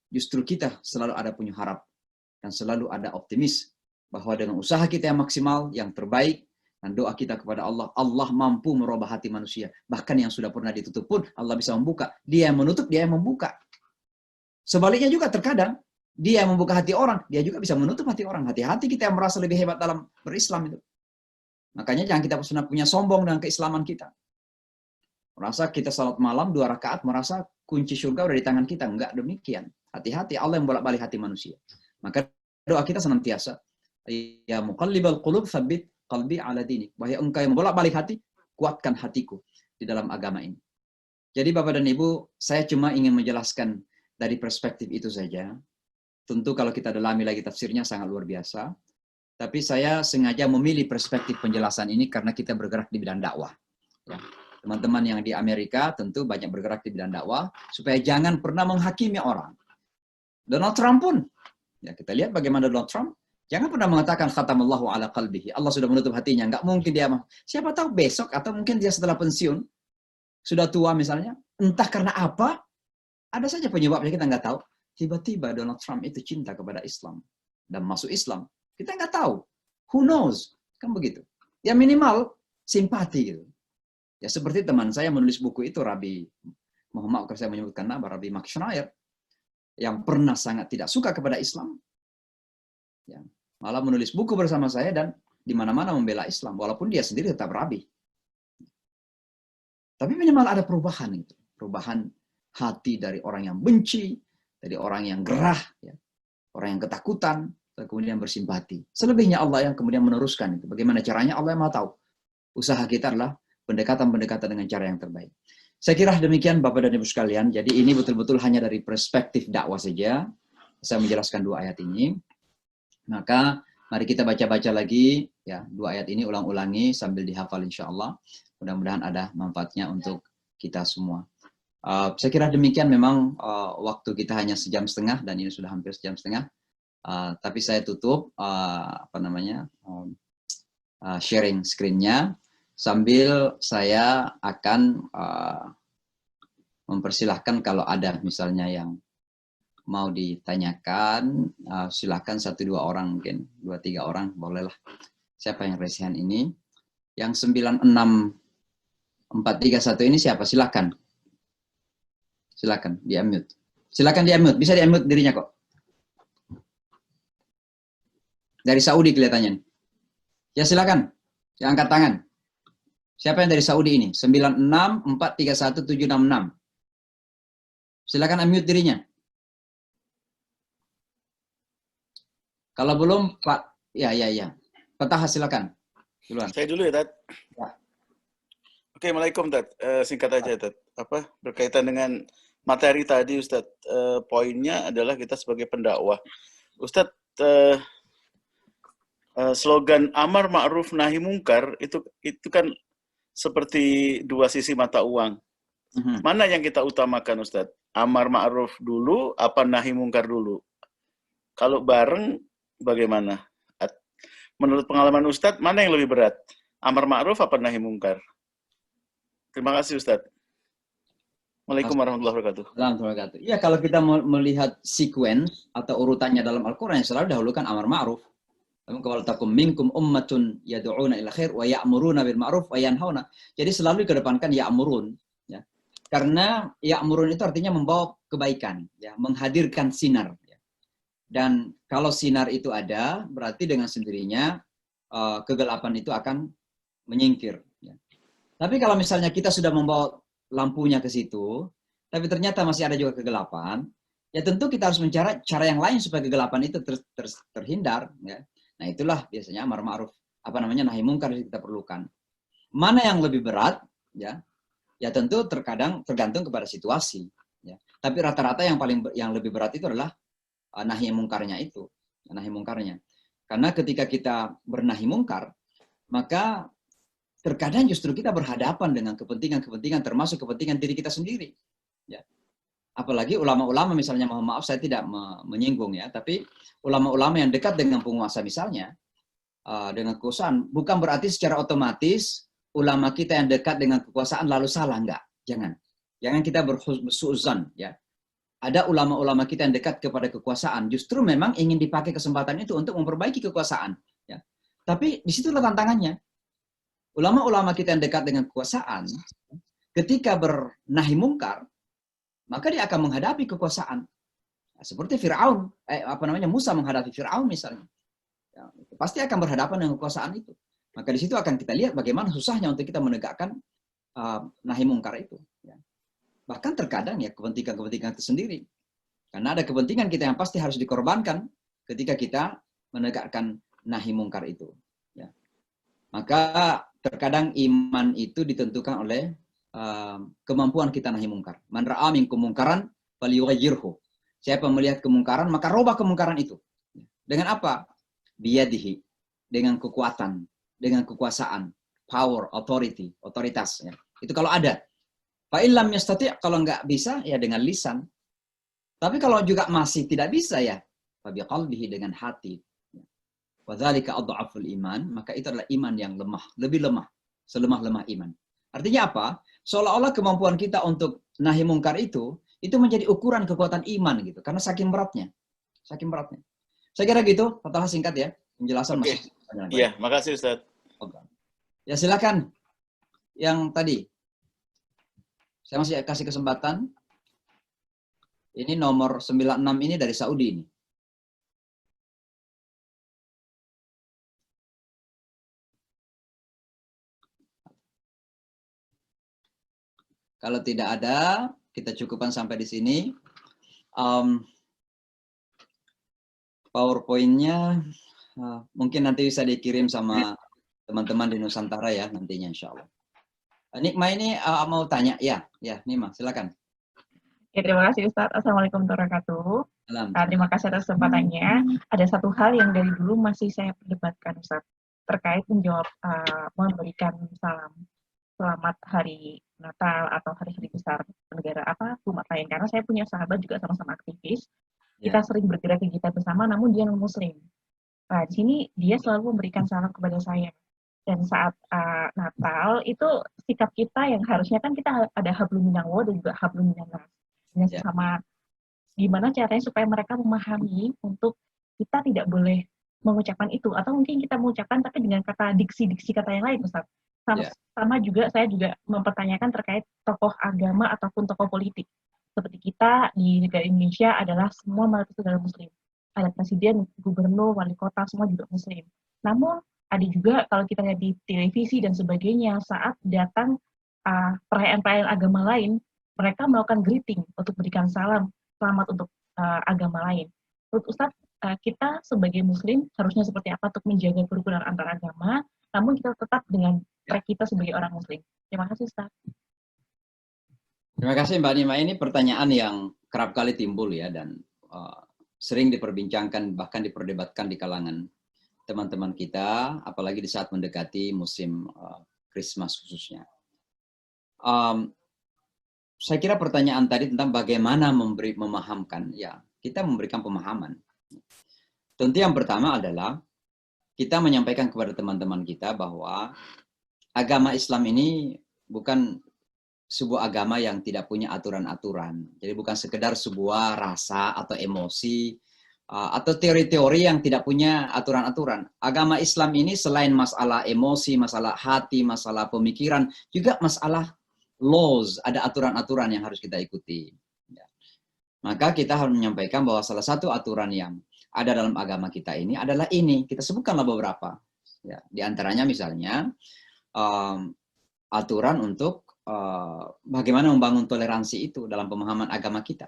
S1: Justru kita selalu ada punya harap, dan selalu ada optimis, bahwa dengan usaha kita yang maksimal, yang terbaik, dan doa kita kepada Allah, Allah mampu merubah hati manusia. Bahkan yang sudah pernah ditutup pun, Allah bisa membuka. Dia yang menutup, dia yang membuka. Sebaliknya juga terkadang, dia yang membuka hati orang, dia juga bisa menutup hati orang. Hati-hati kita yang merasa lebih hebat dalam berislam itu. Makanya jangan kita punya sombong dengan keislaman kita. Merasa kita salat malam 2 rakaat, merasa kunci surga udah di tangan kita. Enggak demikian. Hati-hati, Allah yang bolak-balik hati manusia. Maka doa kita senantiasa, ya muqallibal qulub tsabbit qalbi ala dinik. Wahai engkau yang membolak-balik hati, kuatkan hatiku di dalam agama ini. Jadi Bapak dan Ibu, saya cuma ingin menjelaskan dari perspektif itu saja. Tentu kalau kita dalami lagi tafsirnya sangat luar biasa. Tapi saya sengaja memilih perspektif penjelasan ini karena kita bergerak di bidang dakwah. Ya. Teman-teman yang di Amerika tentu banyak bergerak di bidang dakwah, supaya jangan pernah menghakimi orang. Donald Trump pun, ya kita lihat bagaimana Donald Trump, jangan pernah mengatakan khatamallahu ala qalbihi. Allah sudah menutup hatinya. Nggak mungkin dia, siapa tahu besok atau mungkin dia setelah pensiun, sudah tua misalnya, entah karena apa, ada saja penyebabnya kita nggak tahu. Tiba-tiba Donald Trump itu cinta kepada Islam dan masuk Islam. Kita nggak tahu. Who knows? Kan begitu. Ya minimal simpati gitu. Ya seperti teman saya menulis buku itu, Rabi, mohon maaf kalau saya menyebutkan nama, Rabi Max Schneier, yang pernah sangat tidak suka kepada Islam. Ya, malah menulis buku bersama saya dan di mana-mana membela Islam, walaupun dia sendiri tetap Rabi. Tapi minimal ada perubahan itu. Perubahan hati dari orang yang benci, dari orang yang gerah, ya, orang yang ketakutan, kemudian bersimpati. Selebihnya Allah yang kemudian meneruskan itu. Bagaimana caranya Allah yang mau tahu. Usaha kita adalah pendekatan-pendekatan dengan cara yang terbaik. Saya kira demikian Bapak dan Ibu sekalian. Jadi ini betul-betul hanya dari perspektif dakwah saja. Saya menjelaskan 2 ayat ini. Maka mari kita baca-baca lagi ya 2 ayat ini, ulang-ulangi sambil dihafal insya Allah. Mudah-mudahan ada manfaatnya untuk kita semua. Saya kira demikian, memang waktu kita hanya 1,5 jam dan ini sudah hampir 1,5 jam. Tapi saya tutup sharing screen-nya sambil saya akan mempersilahkan kalau ada misalnya yang mau ditanyakan, silahkan 1-2 orang, mungkin 2-3 orang bolehlah. Siapa yang raise hand ini? Yang 96431 ini siapa? Silakan. Silakan di unmute. Silakan di unmute. Bisa di unmute dirinya kok. Dari Saudi kelihatannya. Ya silakan. Yang angkat tangan. Siapa yang dari Saudi ini? 9643176. Silakan unmute dirinya. Kalau belum Pak, ya. Pak Taha silakan. Duluan.
S10: Saya dulu ya, Tat.
S1: Ya.
S10: Oke, Assalamualaikum, Tat. Singkat aja, Tat. Berkaitan dengan materi tadi, Ustadz, poinnya adalah kita sebagai pendakwah. Ustadz, slogan amar ma'ruf nahi mungkar itu kan seperti 2 sisi mata uang. Mana yang kita utamakan, Ustadz? Amar ma'ruf dulu, apa nahi mungkar dulu? Kalau bareng, bagaimana? Menurut pengalaman Ustadz, mana yang lebih berat? Amar ma'ruf apa nahi mungkar? Terima kasih, Ustadz. Assalamualaikum warahmatullahi wabarakatuh.
S1: Iya, kalau kita melihat sequence atau urutannya dalam Al-Quran, yang selalu dahulukan amar ma'ruf. Kalau takum minkum ummatun yad'una ila khair wa ya'muruna bil ma'ruf wa yanhauna. Jadi selalu dikedepankan ya'murun, ya. Karena ya'murun itu artinya membawa kebaikan, ya, menghadirkan sinar, ya. Dan kalau sinar itu ada, berarti dengan sendirinya kegelapan itu akan menyingkir, ya. Tapi kalau misalnya kita sudah membawa lampunya ke situ, tapi ternyata masih ada juga kegelapan, ya tentu kita harus mencari cara yang lain supaya kegelapan itu terhindar, ya. Nah, itulah biasanya amar ma'ruf, nahi mungkar yang kita perlukan. Mana yang lebih berat, ya? Ya tentu tergantung kepada situasi, ya. Tapi rata-rata yang lebih berat itu adalah nahi mungkarnya itu, nahi mungkarnya. Karena ketika kita bernahi mungkar, maka terkadang justru kita berhadapan dengan kepentingan-kepentingan, termasuk kepentingan diri kita sendiri. Ya. Apalagi ulama-ulama misalnya, mohon maaf saya tidak menyinggung ya, tapi ulama-ulama yang dekat dengan penguasa misalnya, dengan kekuasaan, bukan berarti secara otomatis ulama kita yang dekat dengan kekuasaan lalu salah, enggak. Jangan kita bersuuzan, ya. Ada ulama-ulama kita yang dekat kepada kekuasaan, justru memang ingin dipakai kesempatan itu untuk memperbaiki kekuasaan. Ya. Tapi disitulah tantangannya. Ulama-ulama kita yang dekat dengan kekuasaan, ketika bernahi mungkar, maka dia akan menghadapi kekuasaan. Seperti Fir'aun, Musa menghadapi Fir'aun misalnya. Ya, pasti akan berhadapan dengan kekuasaan itu. Maka di situ akan kita lihat bagaimana susahnya untuk kita menegakkan nahi mungkar itu. Ya. Bahkan terkadang ya kepentingan itu sendiri. Karena ada kepentingan kita yang pasti harus dikorbankan ketika kita menegakkan nahi mungkar itu. Ya. Maka terkadang iman itu ditentukan oleh kemampuan kita nahi mungkar. Man ra'a minkum mungkaran falyughayyirhu. Siapa melihat kemungkaran, maka robah kemungkaran itu. Dengan apa? Biyadihi. Dengan kekuatan, dengan kekuasaan, power, authority, otoritas. Ya. Itu kalau ada. Fa'illam yastati', kalau nggak bisa, ya dengan lisan. Tapi kalau juga masih tidak bisa, ya fabiqalbihi, dengan hati. Wadzalika adhaful iman, maka itu adalah iman yang lemah, lebih lemah, selemah-lemah iman. Artinya apa? Seolah-olah kemampuan kita untuk nahi mungkar itu menjadi ukuran kekuatan iman gitu, karena saking beratnya. Saking beratnya. Saya kira gitu, Fatah singkat ya, penjelasan masih.
S10: Iya, makasih Ustaz.
S1: Ya silakan. Yang tadi. Saya masih kasih kesempatan. Ini nomor 96 ini dari Saudi ini. Kalau tidak ada, kita cukupkan sampai di sini. PowerPoint-nya mungkin nanti bisa dikirim sama teman-teman di Nusantara ya nantinya insya Allah. Nikma ini mau tanya? Ya Nikma silakan.
S4: Ya, terima kasih Ustadz. Assalamualaikum warahmatullahi wabarakatuh. Terima kasih atas kesempatannya. Ada satu hal yang dari dulu masih saya perdebatkan Ustadz, terkait menjawab memberikan salam selamat hari Natal atau hari-hari besar negara umat lain. Karena saya punya sahabat juga sama-sama aktivis. Kita sering bergerak kegiatan bersama, namun dia non-Muslim. Nah, di sini dia selalu memberikan salam kepada saya. Dan saat Natal itu sikap kita yang harusnya kan kita ada hablum minallah dan juga hablum minannas. Dengan sesama, gimana caranya supaya mereka memahami untuk kita tidak boleh mengucapkan itu, atau mungkin kita mengucapkan tapi dengan kata diksi-diksi kata yang lain, Ustaz. Sama juga saya juga mempertanyakan terkait tokoh agama ataupun tokoh politik. Seperti kita di negara Indonesia adalah semua mayoritas negara Muslim. Ada presiden, gubernur, wali kota, semua juga Muslim. Namun ada juga kalau kita lihat di televisi dan sebagainya, saat datang perayaan-perayaan agama lain, mereka melakukan greeting untuk berikan selamat untuk agama lain. Menurut Ustadz, kita sebagai Muslim harusnya seperti apa untuk menjaga kerukunan antar agama, namun kita tetap dengan track kita sebagai orang Muslim. Terima kasih Ustadz.
S1: Terima kasih Mbak Nima. Ini pertanyaan yang kerap kali timbul ya, dan sering diperbincangkan bahkan diperdebatkan di kalangan teman-teman kita, apalagi di saat mendekati musim Christmas khususnya. Saya kira pertanyaan tadi tentang bagaimana memahamkan, ya kita memberikan pemahaman. Tentu yang pertama adalah kita menyampaikan kepada teman-teman kita bahwa agama Islam ini bukan sebuah agama yang tidak punya aturan-aturan. Jadi bukan sekedar sebuah rasa atau emosi atau teori-teori yang tidak punya aturan-aturan. Agama Islam ini selain masalah emosi, masalah hati, masalah pemikiran, juga masalah laws, ada aturan-aturan yang harus kita ikuti. Maka kita harus menyampaikan bahwa salah satu aturan yang ada dalam agama kita ini adalah ini. Kita sebutkanlah beberapa. Ya, di antaranya misalnya aturan untuk bagaimana membangun toleransi itu dalam pemahaman agama kita.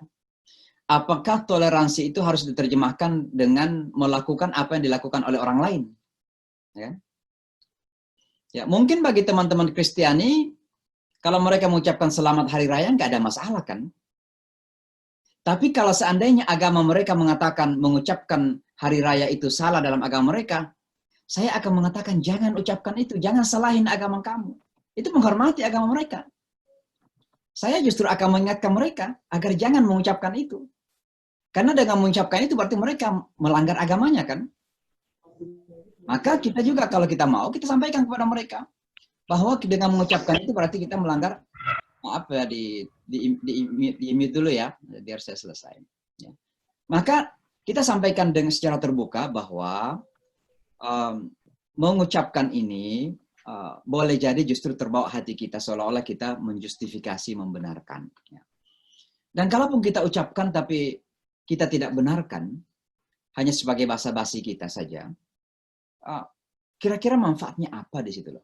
S1: Apakah toleransi itu harus diterjemahkan dengan melakukan apa yang dilakukan oleh orang lain? Ya, mungkin bagi teman-teman Kristiani, kalau mereka mengucapkan selamat hari raya, nggak ada masalah kan? Tapi kalau seandainya agama mereka mengatakan mengucapkan hari raya itu salah dalam agama mereka, saya akan mengatakan jangan ucapkan itu, jangan salahin agama kamu. Itu menghormati agama mereka. Saya justru akan mengingatkan mereka agar jangan mengucapkan itu. Karena dengan mengucapkan itu berarti mereka melanggar agamanya kan? Maka kita juga kalau kita mau, kita sampaikan kepada mereka bahwa dengan mengucapkan itu berarti kita melanggar, maaf ya, di mute dulu ya, biar saya selesai. Ya. Maka kita sampaikan dengan secara terbuka bahwa mengucapkan ini boleh jadi justru terbawa hati kita seolah-olah kita menjustifikasi, membenarkan. Ya. Dan kalaupun kita ucapkan tapi kita tidak benarkan, hanya sebagai basa-basi kita saja, kira-kira manfaatnya apa di situ loh?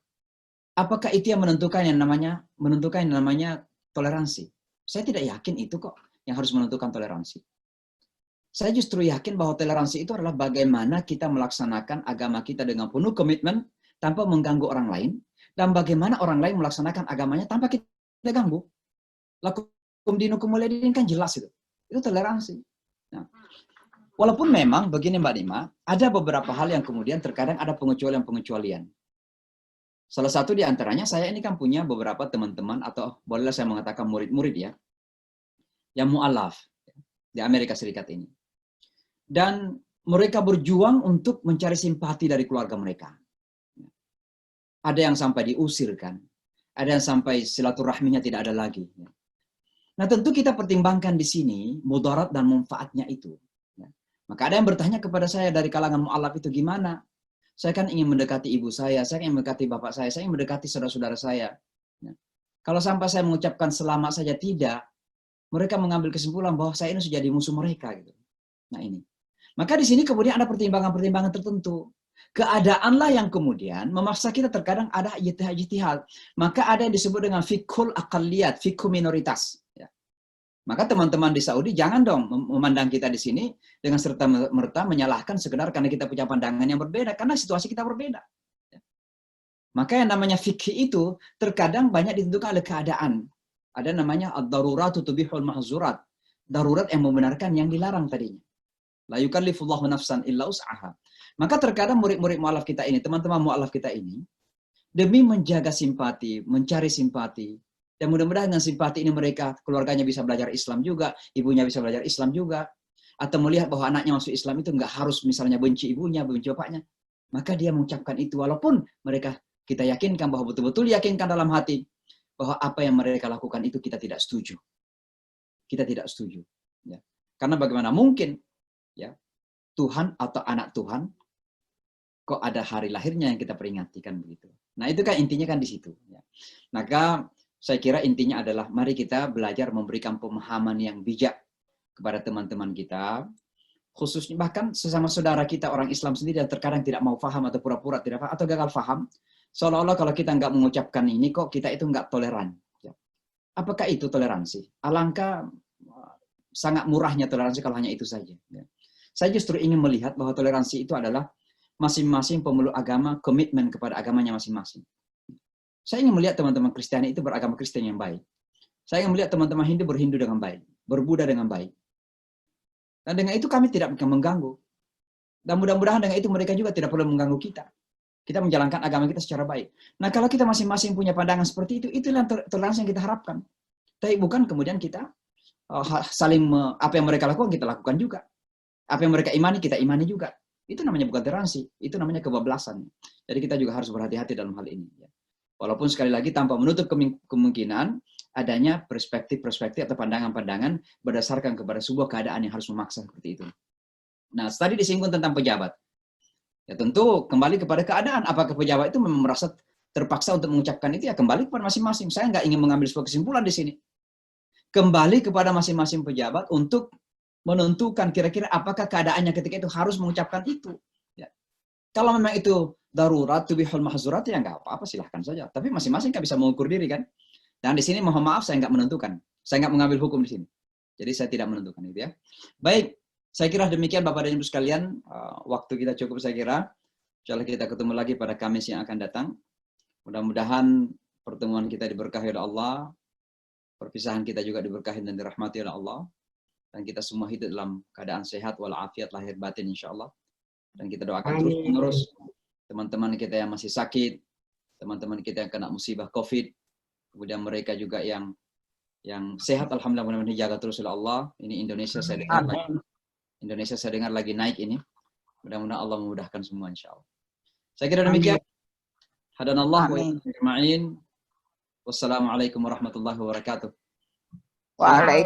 S1: Apakah itu yang menentukan yang namanya toleransi? Saya tidak yakin itu kok yang harus menentukan toleransi. Saya justru yakin bahwa toleransi itu adalah bagaimana kita melaksanakan agama kita dengan penuh komitmen tanpa mengganggu orang lain, dan bagaimana orang lain melaksanakan agamanya tanpa kita ganggu. Lakum dinukum waliyadin kan jelas itu. Itu toleransi. Nah, walaupun memang begini Mbak Nima, ada beberapa hal yang kemudian terkadang ada pengecualian-pengecualian. Salah satu di antaranya, saya ini kan punya beberapa teman-teman, atau bolehlah saya mengatakan murid-murid ya, yang mu'alaf di Amerika Serikat ini. Dan mereka berjuang untuk mencari simpati dari keluarga mereka. Ada yang sampai diusir kan, ada yang sampai silaturahminya tidak ada lagi. Nah tentu kita pertimbangkan di sini mudarat dan manfaatnya itu. Maka ada yang bertanya kepada saya dari kalangan mu'alaf itu gimana? Saya kan ingin mendekati ibu saya ingin mendekati bapak saya ingin mendekati saudara-saudara saya. Nah, kalau sampai saya mengucapkan selamat saja tidak, mereka mengambil kesimpulan bahwa saya ini sudah jadi musuh mereka gitu. Nah ini. Maka di sini kemudian ada pertimbangan-pertimbangan tertentu. Keadaanlah yang kemudian memaksa kita terkadang ada ijtihad. Maka ada yang disebut dengan fikhul aqalliyat, fikhu minoritas. Ya. Maka teman-teman di Saudi jangan dong memandang kita di sini dengan serta-merta menyalahkan sekedar karena kita punya pandangan yang berbeda, karena situasi kita berbeda. Maka yang namanya fikih itu terkadang banyak ditentukan oleh keadaan. Ada namanya ad-daruratu tubihul mahzurat. Darurat yang membenarkan yang dilarang tadinya. La yukallifullahu nafsan illa us'aha. Maka terkadang murid-murid mu'alaf kita ini, teman-teman mu'alaf kita ini, demi menjaga simpati, mencari simpati, dan mudah-mudahan dengan simpati ini mereka, keluarganya bisa belajar Islam juga, ibunya bisa belajar Islam juga, atau melihat bahwa anaknya masuk Islam itu nggak harus misalnya benci ibunya, benci bapaknya. Maka dia mengucapkan itu, walaupun mereka kita yakinkan bahwa betul-betul yakinkan dalam hati bahwa apa yang mereka lakukan itu kita tidak setuju. Kita tidak setuju. Ya. Karena bagaimana mungkin ya Tuhan atau anak Tuhan kok ada hari lahirnya yang kita peringati kan begitu. Nah itu kan intinya kan di situ. Ya. Maka saya kira intinya adalah mari kita belajar memberikan pemahaman yang bijak kepada teman-teman kita, khususnya bahkan sesama saudara kita orang Islam sendiri yang terkadang tidak mau paham atau pura-pura tidak paham atau gagal paham, seolah-olah kalau kita nggak mengucapkan ini kok kita itu nggak toleran. Ya. Apakah itu toleransi? Alangkah sangat murahnya toleransi kalau hanya itu saja. Ya. Saya justru ingin melihat bahwa toleransi itu adalah masing-masing pemeluk agama komitmen kepada agamanya masing-masing. Saya ingin melihat teman-teman Kristiani itu beragama Kristen yang baik. Saya ingin melihat teman-teman Hindu berhindu dengan baik, berbuddha dengan baik. Dan dengan itu kami tidak akan mengganggu. Dan mudah-mudahan dengan itu mereka juga tidak perlu mengganggu kita. Kita menjalankan agama kita secara baik. Nah kalau kita masing-masing punya pandangan seperti itu, itulah toleransi yang kita harapkan. Tapi bukan kemudian kita saling apa yang mereka lakukan kita lakukan juga. Apa yang mereka imani kita imani juga. Itu namanya bukan toleransi, itu namanya kebablasan. Jadi kita juga harus berhati-hati dalam hal ini. Walaupun sekali lagi tanpa menutup kemungkinan adanya perspektif-perspektif atau pandangan-pandangan berdasarkan kepada sebuah keadaan yang harus memaksa seperti itu. Nah, tadi disinggung tentang pejabat. Ya tentu kembali kepada keadaan. Apakah pejabat itu memang merasa terpaksa untuk mengucapkan itu? Ya kembali kepada masing-masing. Saya nggak ingin mengambil sebuah kesimpulan di sini. Kembali kepada masing-masing pejabat untuk menentukan kira-kira apakah keadaannya ketika itu harus mengucapkan itu. Ya. Kalau memang itu darurat, tubihul mahzurat, ya nggak apa-apa, silahkan saja. Tapi masing-masing kan bisa mengukur diri kan. Dan di sini mohon maaf saya nggak menentukan. Saya nggak mengambil hukum di sini. Jadi saya tidak menentukan itu ya. Baik, saya kira demikian Bapak dan Ibu sekalian. Waktu kita cukup saya kira. Insyaallah kita ketemu lagi pada Kamis yang akan datang. Mudah-mudahan pertemuan kita diberkahi oleh Allah. Perpisahan kita juga diberkahi dan dirahmati oleh Allah. Dan kita semua hidup dalam keadaan sehat walafiat lahir batin insyaallah. Dan kita doakan terus-menerus teman-teman kita yang masih sakit, teman-teman kita yang kena musibah COVID, kemudian mereka juga yang sehat alhamdulillah mudah-mudahan dijaga terus oleh Allah. Ini Indonesia saya dengar lagi naik ini. Mudah-mudahan Allah memudahkan semua insyaallah. Saya kira demikian. Hadanallah wa iyyakum ajma'in. Wassalamualaikum warahmatullahi wabarakatuh.
S9: Waalaikumsalam.